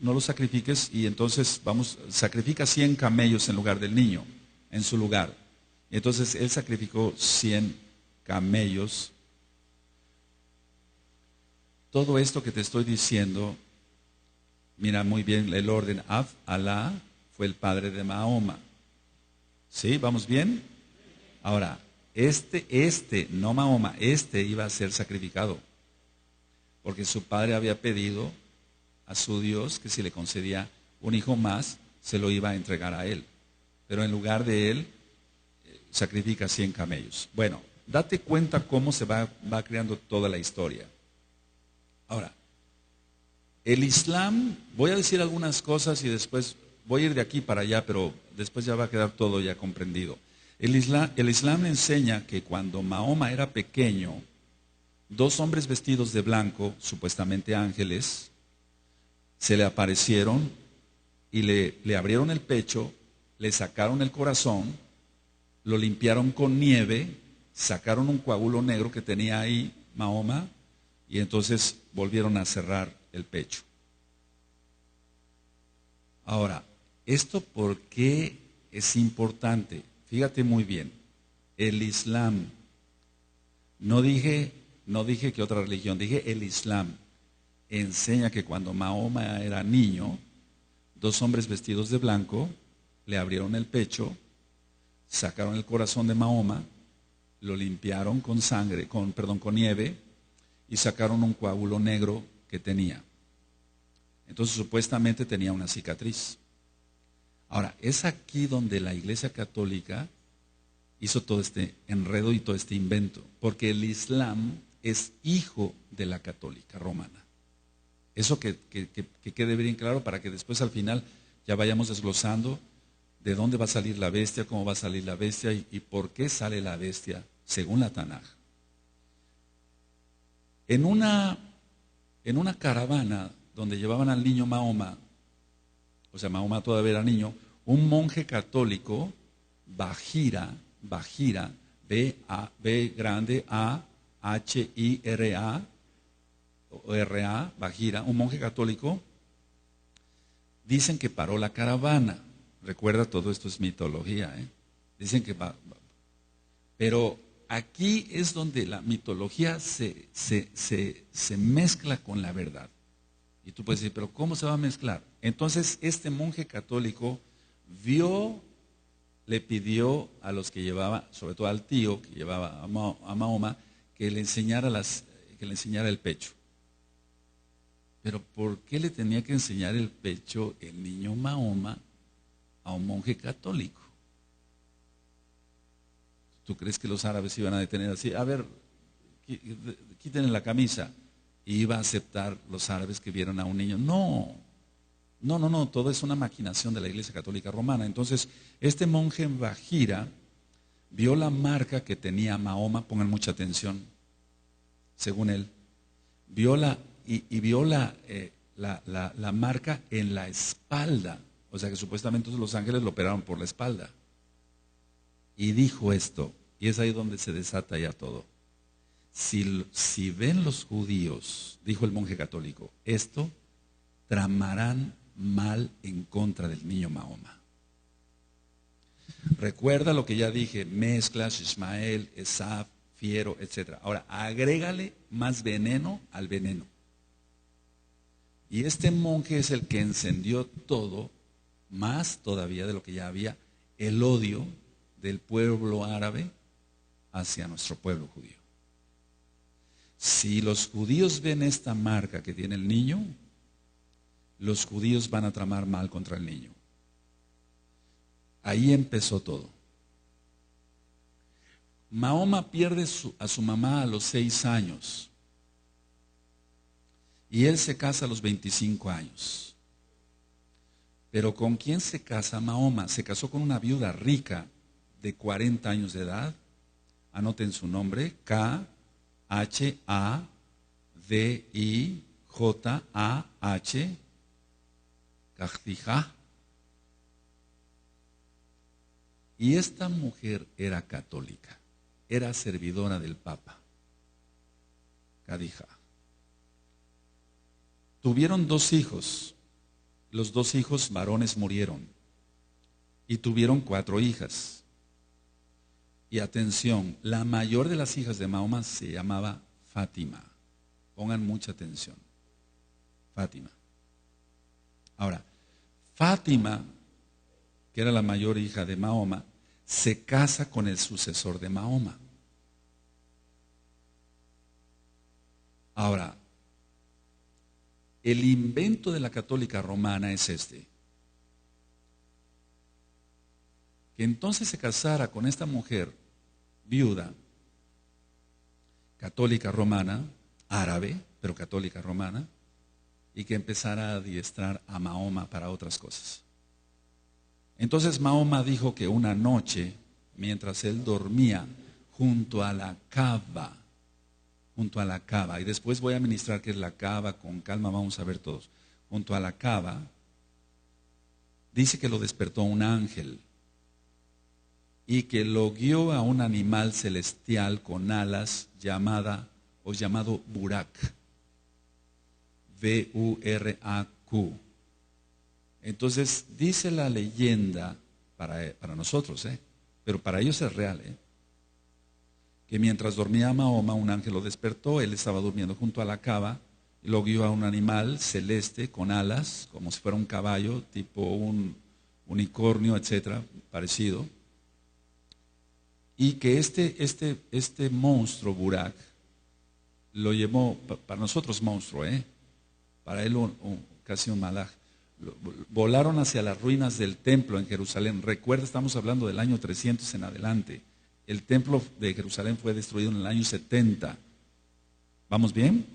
lo sacrifiques, y entonces sacrifica 100 camellos en lugar del niño, en su lugar. Y entonces él sacrificó 100 camellos. Todo esto que te estoy diciendo, mira muy bien el orden. Ab, Alá, fue el padre de Mahoma. ¿Sí? ¿Vamos bien? Ahora, no Mahoma, iba a ser sacrificado, porque su padre había pedido a su Dios que si le concedía un hijo más, se lo iba a entregar a él. Pero en lugar de él, sacrifica 100 camellos. Bueno, date cuenta cómo se va creando toda la historia. Ahora, el Islam, voy a decir algunas cosas y después voy a ir de aquí para allá, pero después ya va a quedar todo ya comprendido. El Islam enseña que cuando Mahoma era pequeño, 2 hombres vestidos de blanco, supuestamente ángeles, se le aparecieron y le abrieron el pecho, le sacaron el corazón, lo limpiaron con nieve, sacaron un coágulo negro que tenía ahí Mahoma y entonces volvieron a cerrar el pecho. Ahora, ¿esto por qué es importante? Fíjate muy bien, el Islam, no dije que otra religión, dije el Islam enseña que cuando Mahoma era niño, 2 hombres vestidos de blanco le abrieron el pecho, sacaron el corazón de Mahoma, lo limpiaron con con nieve y sacaron un coágulo negro que tenía. Entonces supuestamente tenía una cicatriz. Ahora, es aquí donde la Iglesia Católica hizo todo este enredo y todo este invento, porque el Islam es hijo de la Católica Romana. Eso que quede bien claro para que después al final ya vayamos desglosando de dónde va a salir la bestia, cómo va a salir la bestia y por qué sale la bestia según la Tanaj. En una caravana donde llevaban al niño Mahoma, o sea, Mahoma todavía era niño, un monje católico, Bajira, B grande A, H-I-R-A, R-A, Bajira, un monje católico, dicen que paró la caravana. Recuerda, todo esto es mitología, ¿eh? Dicen que pero aquí es donde la mitología se mezcla con la verdad. Y tú puedes decir, pero ¿cómo se va a mezclar? Entonces este monje católico le pidió a los que llevaba, sobre todo al tío que llevaba a Mahoma, que le enseñara el pecho. Pero ¿por qué le tenía que enseñar el pecho el niño Mahoma a un monje católico? ¿Tú crees que los árabes iban a detener así? A ver, quítenle la camisa. ¿Y iba a aceptar los árabes que vieron a un niño? No, todo es una maquinación de la Iglesia Católica Romana. Entonces, este monje en Bajira vio la marca que tenía Mahoma, pongan mucha atención, según él, vio la marca en la espalda, o sea que supuestamente los ángeles lo operaron por la espalda. Y dijo esto, y es ahí donde se desata ya todo. si ven los judíos, dijo el monje católico, esto, tramarán mal en contra del niño Mahoma. Recuerda lo que ya dije, mezclas, Ismael, Esaf, fiero, etc. Ahora, agrégale más veneno al veneno. Y este monje es el que encendió todo, más todavía de lo que ya había, el odio del pueblo árabe hacia nuestro pueblo judío. Si los judíos ven esta marca que tiene el niño, los judíos van a tramar mal contra el niño. Ahí empezó todo. Mahoma pierde a su mamá a los 6 años y él se casa a los 25 años. Pero ¿con quién se casa Mahoma? Se casó con una viuda rica de 40 años de edad. Anoten su nombre, K-H-A-D-I-J-A-H, Kahdija. Y esta mujer era católica, era servidora del Papa, Kadija. Tuvieron 2 hijos, los 2 hijos varones murieron y tuvieron 4 hijas. Y atención, la mayor de las hijas de Mahoma se llamaba Fátima. Pongan mucha atención, Fátima. Ahora, Fátima, que era la mayor hija de Mahoma, se casa con el sucesor de Mahoma. Ahora, el invento de la católica romana es este: que entonces se casara con esta mujer viuda, católica romana, árabe, pero católica romana, y que empezara a adiestrar a Mahoma para otras cosas. Entonces Mahoma dijo que una noche, mientras él dormía junto a la Kaaba, y después voy a ministrar qué es la Kaaba, con calma vamos a ver todos, junto a la Kaaba, dice que lo despertó un ángel y que lo guió a un animal celestial con alas llamado Burak, B-U-R-A-Q. Entonces dice la leyenda, para nosotros, pero para ellos es real, que mientras dormía Mahoma, un ángel lo despertó, él estaba durmiendo junto a la Kaaba, y lo guió a un animal celeste con alas, como si fuera un caballo, tipo un unicornio, etcétera, parecido. Y que este monstruo, Burak, lo llevó, para nosotros monstruo, para él casi un malaj. Volaron hacia las ruinas del templo en Jerusalén. Recuerda, estamos hablando del año 300 en adelante. El templo de Jerusalén fue destruido en el año 70. ¿Vamos bien?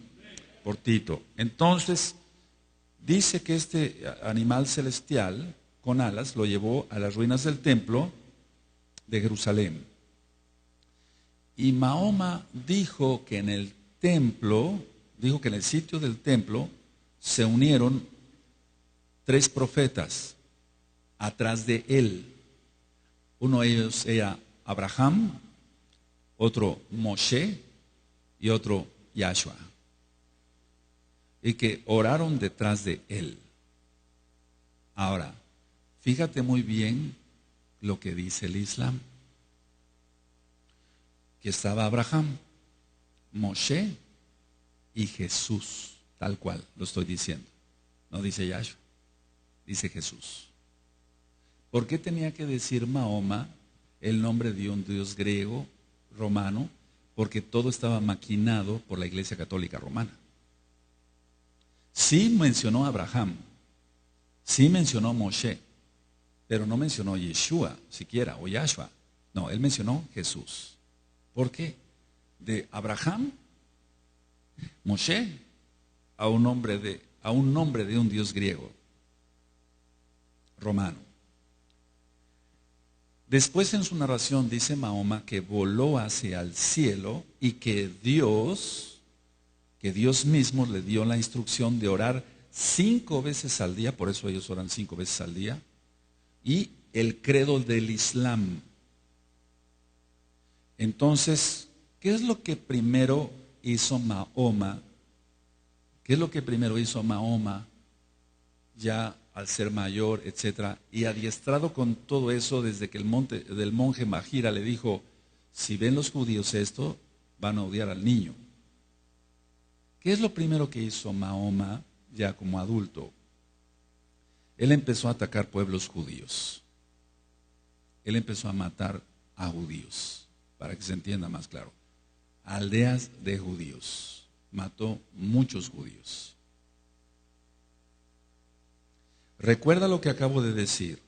Por Tito. Entonces, dice que este animal celestial con alas lo llevó a las ruinas del templo de Jerusalén. Y Mahoma dijo que en el sitio del templo se unieron 3 profetas atrás de él. Uno de ellos era Abraham, otro Moshe y otro Yahshua. Y que oraron detrás de él. Ahora, fíjate muy bien lo que dice el Islam. Que estaba Abraham, Moshe y Jesús, tal cual lo estoy diciendo. No dice Yahshua, dice Jesús. ¿Por qué tenía que decir Mahoma el nombre de un dios griego, romano? Porque todo estaba maquinado por la Iglesia Católica Romana. Sí mencionó a Abraham, sí mencionó a Moshe, pero no mencionó Yeshua siquiera, o Yahshua. No, él mencionó Jesús. ¿Por qué? De Abraham, Moshe, a un nombre de un dios griego, romano. Después en su narración dice Mahoma que voló hacia el cielo y que Dios mismo le dio la instrucción de orar 5 veces al día, por eso ellos oran 5 veces al día, y el credo del Islam. Entonces, ¿Qué es lo que primero hizo Mahoma? ¿Qué es lo que primero hizo Mahoma ya al ser mayor, etcétera? Y adiestrado con todo eso desde que del monje Mahira le dijo, si ven los judíos esto, van a odiar al niño. ¿Qué es lo primero que hizo Mahoma ya como adulto? Él empezó a atacar pueblos judíos. Él empezó a matar a judíos, para que se entienda más claro. Aldeas de judíos. Mató muchos judíos. Recuerda lo que acabo de decir,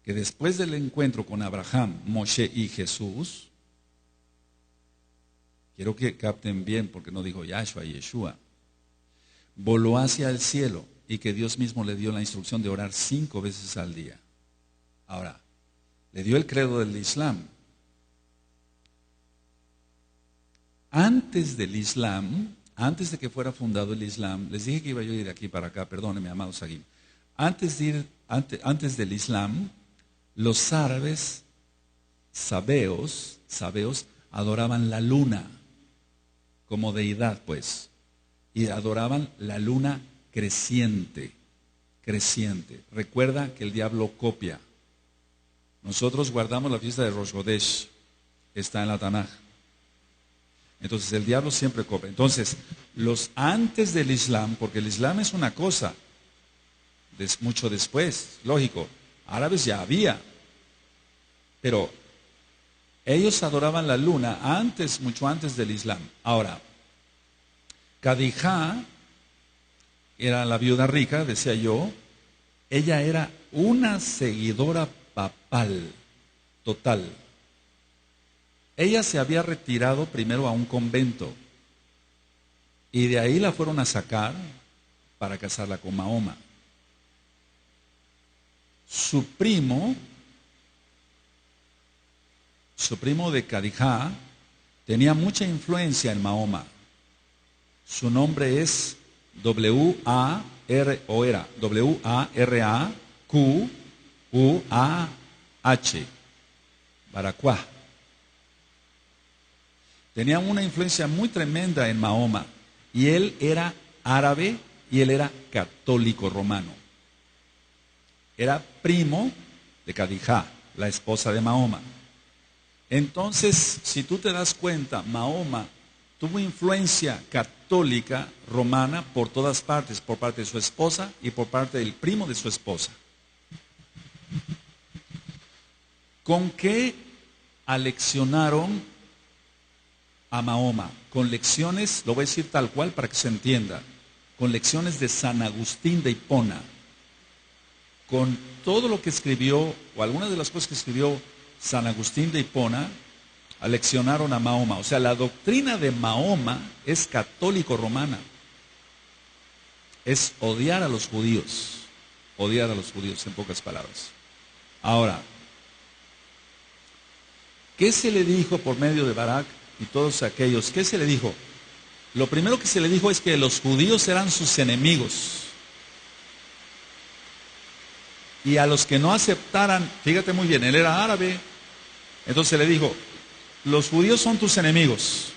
que después del encuentro con Abraham, Moshe y Jesús, quiero que capten bien porque no dijo Yahshua y Yeshua, voló hacia el cielo y que Dios mismo le dio la instrucción de orar 5 veces al día. Ahora, le dio el credo del Islam. Antes del Islam, antes de que fuera fundado el Islam, les dije que iba yo a ir de aquí para acá, perdónenme, amado Saguín. Antes del Islam, los árabes sabeos adoraban la luna como deidad, pues, y adoraban la luna creciente. Recuerda que el diablo copia. Nosotros guardamos la fiesta de Rosh Hodesh, está en la Tanaj. Entonces el diablo siempre copia. Entonces, los antes del Islam, porque el Islam es una cosa, mucho después, lógico, árabes ya había, pero ellos adoraban la luna antes, mucho antes del Islam. Ahora, Khadija era la viuda rica, decía yo, ella era una seguidora papal, total. Ella se había retirado primero a un convento y de ahí la fueron a sacar para casarla con Mahoma. Su primo de Khadija tenía mucha influencia en Mahoma. Su nombre es W-A-R-A-Q-U-A-H, Baracuá. Tenía una influencia muy tremenda en Mahoma. Y él era árabe y él era católico romano. Era primo de Khadija, la esposa de Mahoma. Entonces, si tú te das cuenta, Mahoma tuvo influencia católica romana por todas partes, por parte de su esposa y por parte del primo de su esposa. ¿Con qué aleccionaron a Mahoma? Con lecciones, lo voy a decir tal cual para que se entienda, con lecciones de San Agustín de Hipona, con todo lo que escribió, o algunas de las cosas que escribió San Agustín de Hipona, aleccionaron a Mahoma. O sea, la doctrina de Mahoma es católico-romana. Es odiar a los judíos en pocas palabras. Ahora, ¿qué se le dijo por medio de Barak y todos aquellos? ¿Qué se le dijo? Lo primero que se le dijo es que los judíos eran sus enemigos. Y a los que no aceptaran, fíjate muy bien, él era árabe, entonces le dijo, los judíos son tus enemigos.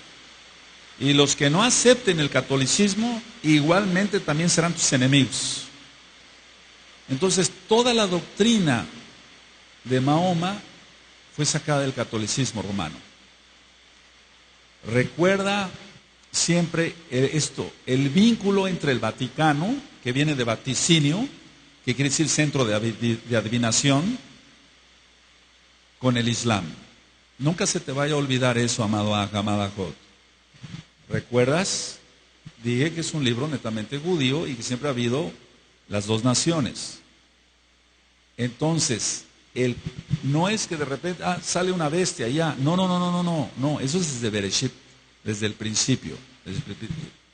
Y los que no acepten el catolicismo, igualmente también serán tus enemigos. Entonces, toda la doctrina de Mahoma fue sacada del catolicismo romano. Recuerda siempre esto, el vínculo entre el Vaticano, que viene de vaticinio, que quiere decir centro de adivinación, con el Islam. Nunca se te vaya a olvidar eso, amado amada Jod. ¿Recuerdas? Dije que es un libro netamente judío y que siempre ha habido las dos naciones. Entonces, no es que de repente sale una bestia ya. No, eso es desde Bereshit, desde el principio.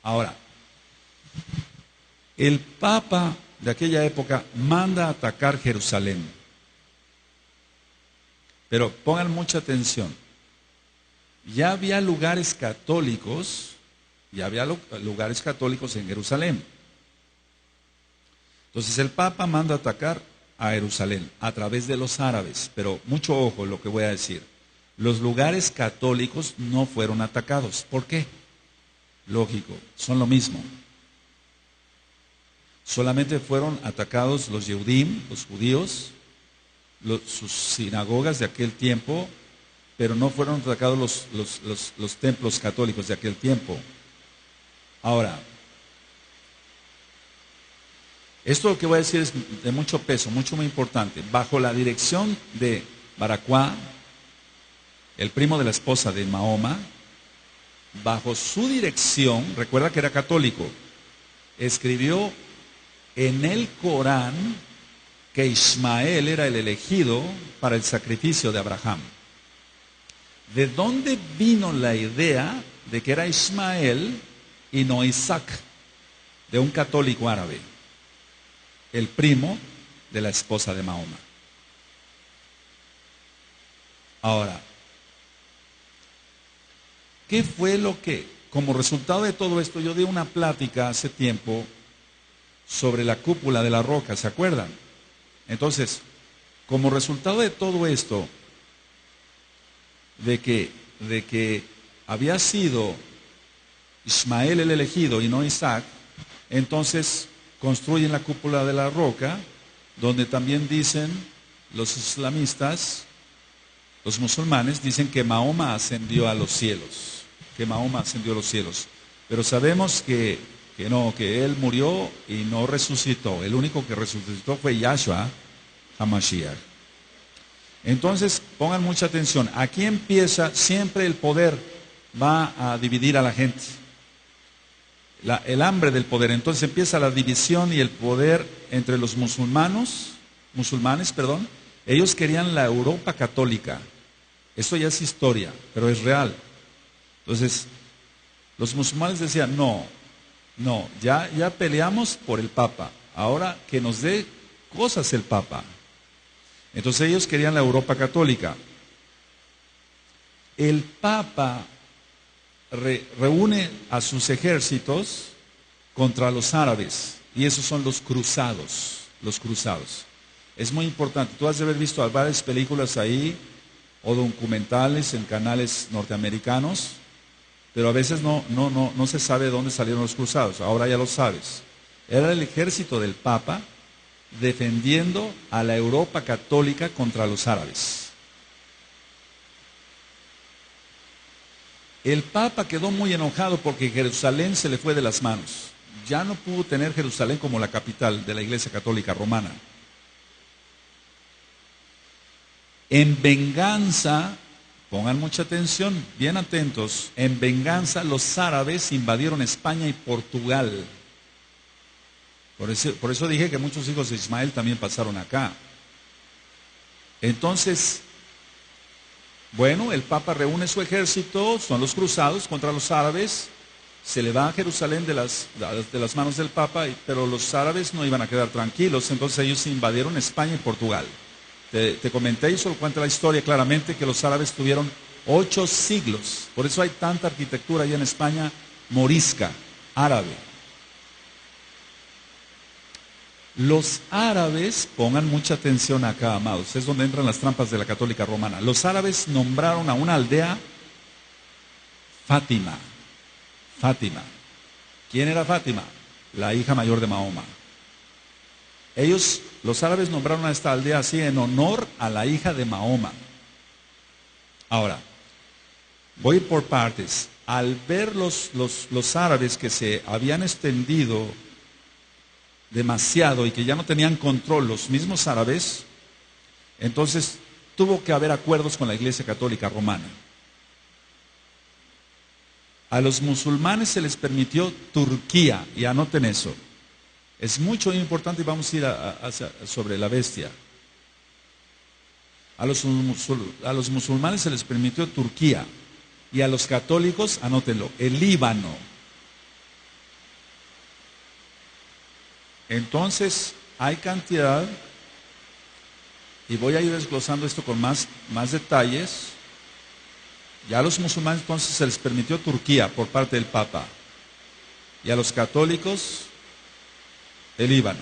Ahora, el Papa de aquella época manda a atacar Jerusalén. Pero pongan mucha atención. Ya había lugares católicos en Jerusalén. Entonces el Papa manda a atacar a Jerusalén a través de los árabes. Pero mucho ojo en lo que voy a decir. Los lugares católicos no fueron atacados. ¿Por qué? Lógico, son lo mismo. Solamente fueron atacados los Yehudim, los judíos, sus sinagogas de aquel tiempo, pero no fueron atacados los templos católicos de aquel tiempo. Ahora, esto que voy a decir es de mucho peso, muy importante. Bajo la dirección de Baracuá, el primo de la esposa de Mahoma, bajo su dirección, recuerda que era católico, escribió en el Corán que Ismael era el elegido para el sacrificio de Abraham. ¿De dónde vino la idea de que era Ismael y no Isaac? De un católico árabe, el primo de la esposa de Mahoma. Ahora, ¿qué fue lo que, como resultado de todo esto, yo di una plática hace tiempo sobre la cúpula de la roca, ¿se acuerdan? Entonces, como resultado de todo esto, de que había sido Ismael el elegido y no Isaac, entonces construyen la cúpula de la roca, donde también dicen los islamistas, los musulmanes, dicen que Mahoma ascendió a los cielos, pero sabemos que no, que él murió y no resucitó. El único que resucitó fue Yahshua HaMashiach. Entonces, pongan mucha atención, aquí empieza, siempre el poder va a dividir a la gente. El hambre del poder. Entonces empieza la división y el poder entre los musulmanes, ellos querían la Europa católica. Esto ya es historia, pero es real. Entonces, los musulmanes decían, no, ya peleamos por el Papa, ahora que nos dé cosas el Papa. Entonces ellos querían la Europa católica. El Papa reúne a sus ejércitos contra los árabes, y esos son los cruzados. Es muy importante, tú has de haber visto varias películas ahí, o documentales en canales norteamericanos, pero a veces no se sabe de dónde salieron los cruzados. Ahora ya lo sabes. Era el ejército del Papa defendiendo a la Europa católica contra los árabes. El Papa quedó muy enojado porque Jerusalén se le fue de las manos. Ya no pudo tener Jerusalén como la capital de la Iglesia Católica Romana. En venganza, pongan mucha atención, bien atentos, en venganza los árabes invadieron España y Portugal. Por eso dije que muchos hijos de Ismael también pasaron acá. Entonces, bueno, el Papa reúne su ejército, son los cruzados contra los árabes, se le va a Jerusalén de las manos del Papa, pero los árabes no iban a quedar tranquilos, entonces ellos invadieron España y Portugal. Te comenté y solo cuenta la historia claramente que los árabes tuvieron 8 siglos, por eso hay tanta arquitectura allá en España morisca, árabe. Los árabes, pongan mucha atención acá, amados, es donde entran las trampas de la católica romana. Los árabes nombraron a una aldea Fátima. ¿Quién era Fátima? La hija mayor de Mahoma. Los árabes nombraron a esta aldea así en honor a la hija de Mahoma. Ahora, voy por partes. Al ver los árabes que se habían extendido demasiado y que ya no tenían control los mismos árabes, entonces tuvo que haber acuerdos con la Iglesia Católica Romana. A los musulmanes se les permitió Turquía, y anoten eso. Es mucho importante y vamos a ir sobre la bestia. A los musulmanes se les permitió Turquía y a los católicos, anótenlo, el Líbano. Entonces, hay cantidad, y voy a ir desglosando esto con más detalles. Ya a los musulmanes entonces se les permitió Turquía por parte del Papa, y a los católicos el Líbano.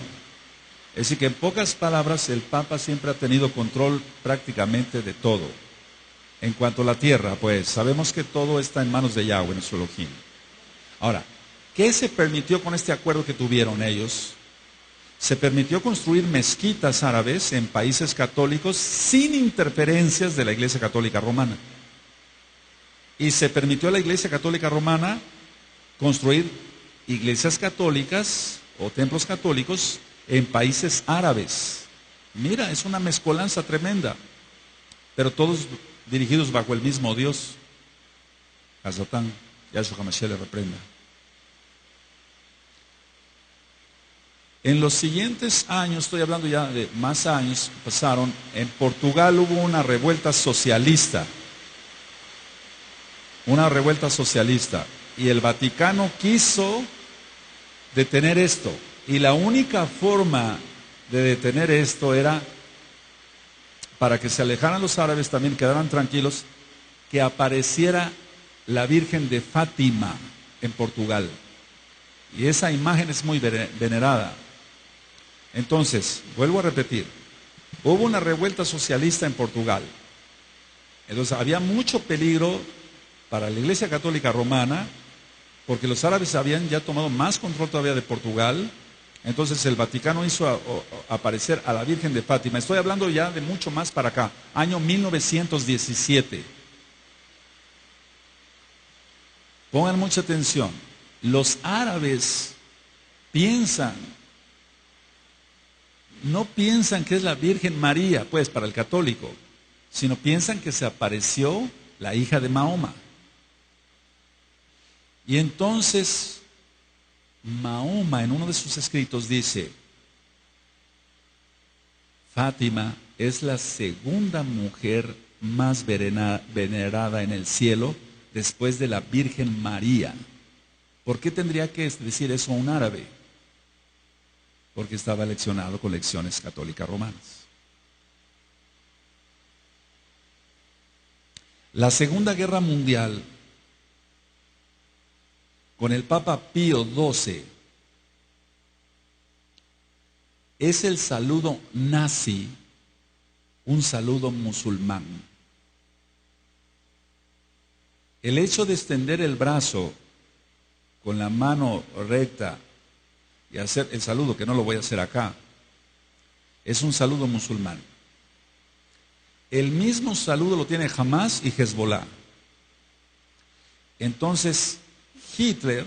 Es decir que en pocas palabras el Papa siempre ha tenido control prácticamente de todo. En cuanto a la tierra, pues sabemos que todo está en manos de Yahweh, nuestro Elohim. Ahora, ¿qué se permitió con este acuerdo que tuvieron ellos? Se permitió construir mezquitas árabes en países católicos sin interferencias de la Iglesia Católica Romana. Y se permitió a la Iglesia Católica Romana construir iglesias católicas o templos católicos en países árabes. Mira, es una mezcolanza tremenda, pero todos dirigidos bajo el mismo Dios. Hazotán, Yahshua HaMashiach le reprenda. En los siguientes años, estoy hablando ya de más años, pasaron, en Portugal hubo una revuelta socialista. Una revuelta socialista. Y el Vaticano quiso detener esto. Y la única forma de detener esto era, para que se alejaran los árabes, también quedaran tranquilos, que apareciera la Virgen de Fátima en Portugal. Y esa imagen es muy venerada. Entonces, vuelvo a repetir, hubo una revuelta socialista en Portugal. Entonces había mucho peligro para la Iglesia Católica Romana, porque los árabes habían ya tomado más control todavía de Portugal. Entonces el Vaticano hizo aparecer a la Virgen de Fátima. Estoy hablando ya de mucho más para acá, año 1917. Pongan mucha atención. Los árabes no piensan que es la Virgen María, pues para el católico, sino piensan que se apareció la hija de Mahoma. Y entonces Mahoma en uno de sus escritos dice: Fátima es la segunda mujer más venerada en el cielo después de la Virgen María. ¿Por qué tendría que decir eso un árabe? Porque estaba leccionado con lecciones católicas romanas. La Segunda Guerra Mundial, con el Papa Pío XII, es el saludo nazi, un saludo musulmán. El hecho de extender el brazo con la mano recta y hacer el saludo, que no lo voy a hacer acá, es un saludo musulmán. El mismo saludo lo tiene Hamas y Hezbollah. Entonces, Hitler,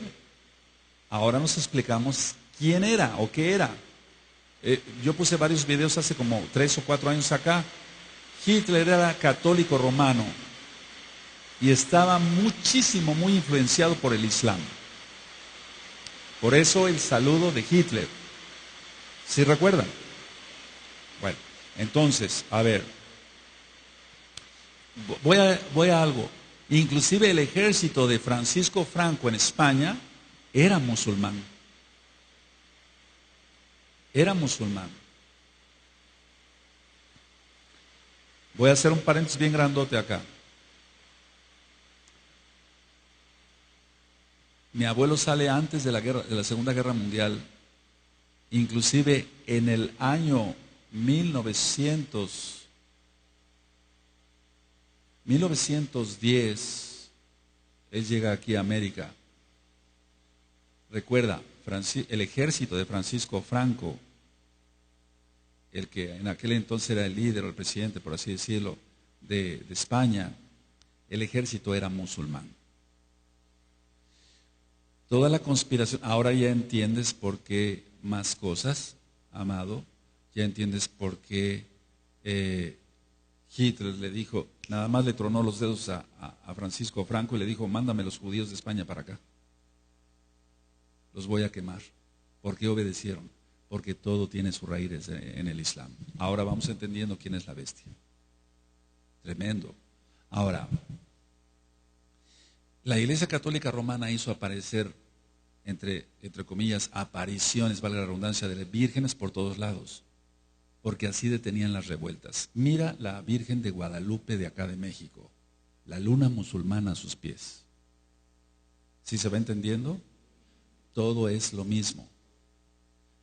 ahora nos explicamos quién era o qué era. Yo puse varios videos hace como 3 o 4 años acá. Hitler era católico romano y estaba muy influenciado por el Islam. Por eso el saludo de Hitler. ¿Sí recuerdan? Bueno, entonces, a ver, voy a algo. Inclusive el ejército de Francisco Franco en España era musulmán. Era musulmán. Voy a hacer un paréntesis bien grandote acá. Mi abuelo sale antes de la Segunda Guerra Mundial. Inclusive en el año 1910, él llega aquí a América. Recuerda, el ejército de Francisco Franco, el que en aquel entonces era el líder o el presidente, por así decirlo, de España, el ejército era musulmán. Toda la conspiración, ahora ya entiendes por qué más cosas, amado, ya entiendes por qué Hitler le dijo, nada más le tronó los dedos a Francisco Franco y le dijo: mándame los judíos de España para acá, los voy a quemar. ¿Por qué obedecieron? Porque todo tiene sus raíces en el Islam. Ahora vamos entendiendo quién es la bestia. Tremendo. Ahora, la Iglesia Católica Romana hizo aparecer, entre comillas, apariciones, valga la redundancia, de vírgenes por todos lados, porque así detenían las revueltas. Mira la Virgen de Guadalupe de acá de México, la luna musulmana a sus pies. ¿Sí se va entendiendo? Todo es lo mismo.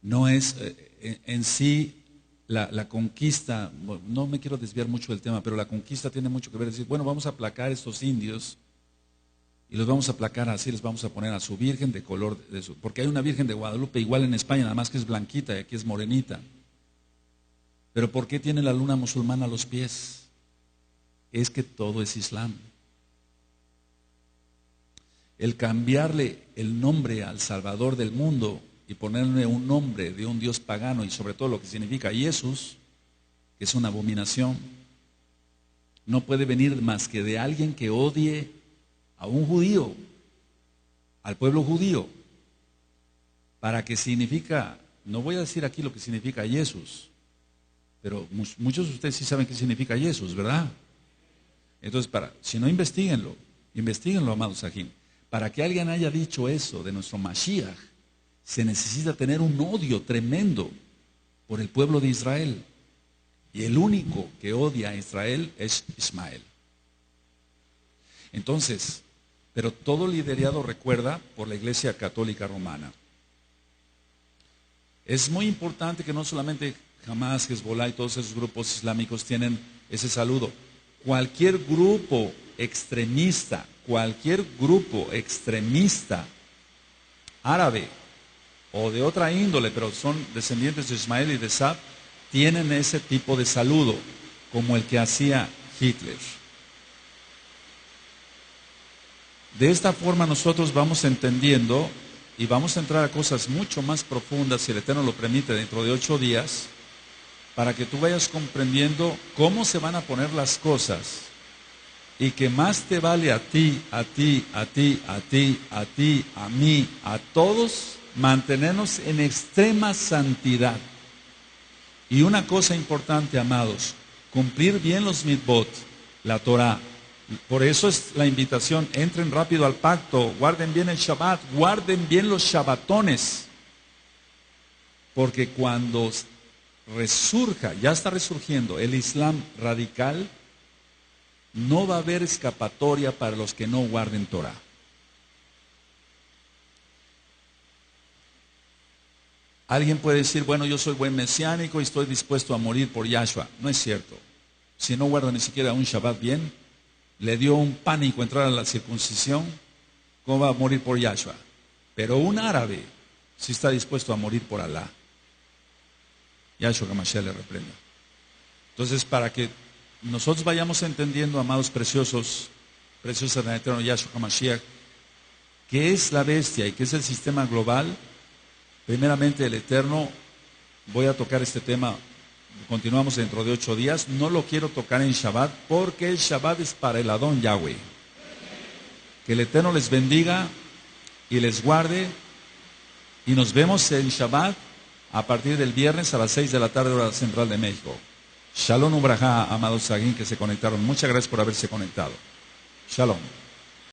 No es en sí, la conquista, no me quiero desviar mucho del tema, pero la conquista tiene mucho que ver, decir, bueno, vamos a aplacar a estos indios y los vamos a aplacar así, les vamos a poner a su virgen de color, porque hay una virgen de Guadalupe igual en España, nada más que es blanquita y aquí es morenita. Pero ¿por qué tiene la luna musulmana a los pies? Es que todo es Islam. El cambiarle el nombre al Salvador del mundo y ponerle un nombre de un Dios pagano y sobre todo lo que significa Jesús, que es una abominación, no puede venir más que de alguien que odie a un judío, al pueblo judío, para que significa, no voy a decir aquí lo que significa Jesús, pero muchos de ustedes sí saben qué significa Jesús, ¿verdad? Entonces, si no, investiguenlo, amados Sahim. Para que alguien haya dicho eso de nuestro Mashiach, se necesita tener un odio tremendo por el pueblo de Israel. Y el único que odia a Israel es Ismael. Entonces, pero todo liderado, recuerda, por la Iglesia Católica Romana. Es muy importante que no solamente Hamas, Hezbollah y todos esos grupos islámicos tienen ese saludo. Cualquier grupo extremista árabe o de otra índole, pero son descendientes de Ismael y de Sab, tienen ese tipo de saludo, como el que hacía Hitler. De esta forma nosotros vamos entendiendo y vamos a entrar a cosas mucho más profundas, si el Eterno lo permite, dentro de 8 días, para que tú vayas comprendiendo cómo se van a poner las cosas y que más te vale a ti, a mí, a todos, mantenernos en extrema santidad. Y una cosa importante, amados, cumplir bien los mitzvot, la Torah. Por eso es la invitación, entren rápido al pacto, guarden bien el Shabbat, guarden bien los Shabbatones, porque cuando resurja, ya está resurgiendo el Islam radical, no va a haber escapatoria para los que no guarden Torah. Alguien puede decir, bueno, yo soy buen mesiánico y estoy dispuesto a morir por Yahshua. No es cierto. Si no guarda ni siquiera un Shabbat bien, le dio un pánico entrar a la circuncisión, ¿cómo va a morir por Yahshua? Pero un árabe sí está dispuesto a morir por Alá. Yahshua HaMashiach le reprenda. Entonces, para que nosotros vayamos entendiendo, amados preciosos, preciosas del Eterno Yahshua HaMashiach, qué es la bestia y qué es el sistema global. Primeramente, el Eterno, voy a tocar este tema, continuamos dentro de 8 días, no lo quiero tocar en Shabbat, porque el Shabbat es para el Adón Yahweh. Que el Eterno les bendiga y les guarde, y nos vemos en Shabbat a partir del viernes a las 6 de la tarde, hora central de México. Shalom Ubrajá, amados Sagín que se conectaron. Muchas gracias por haberse conectado. Shalom.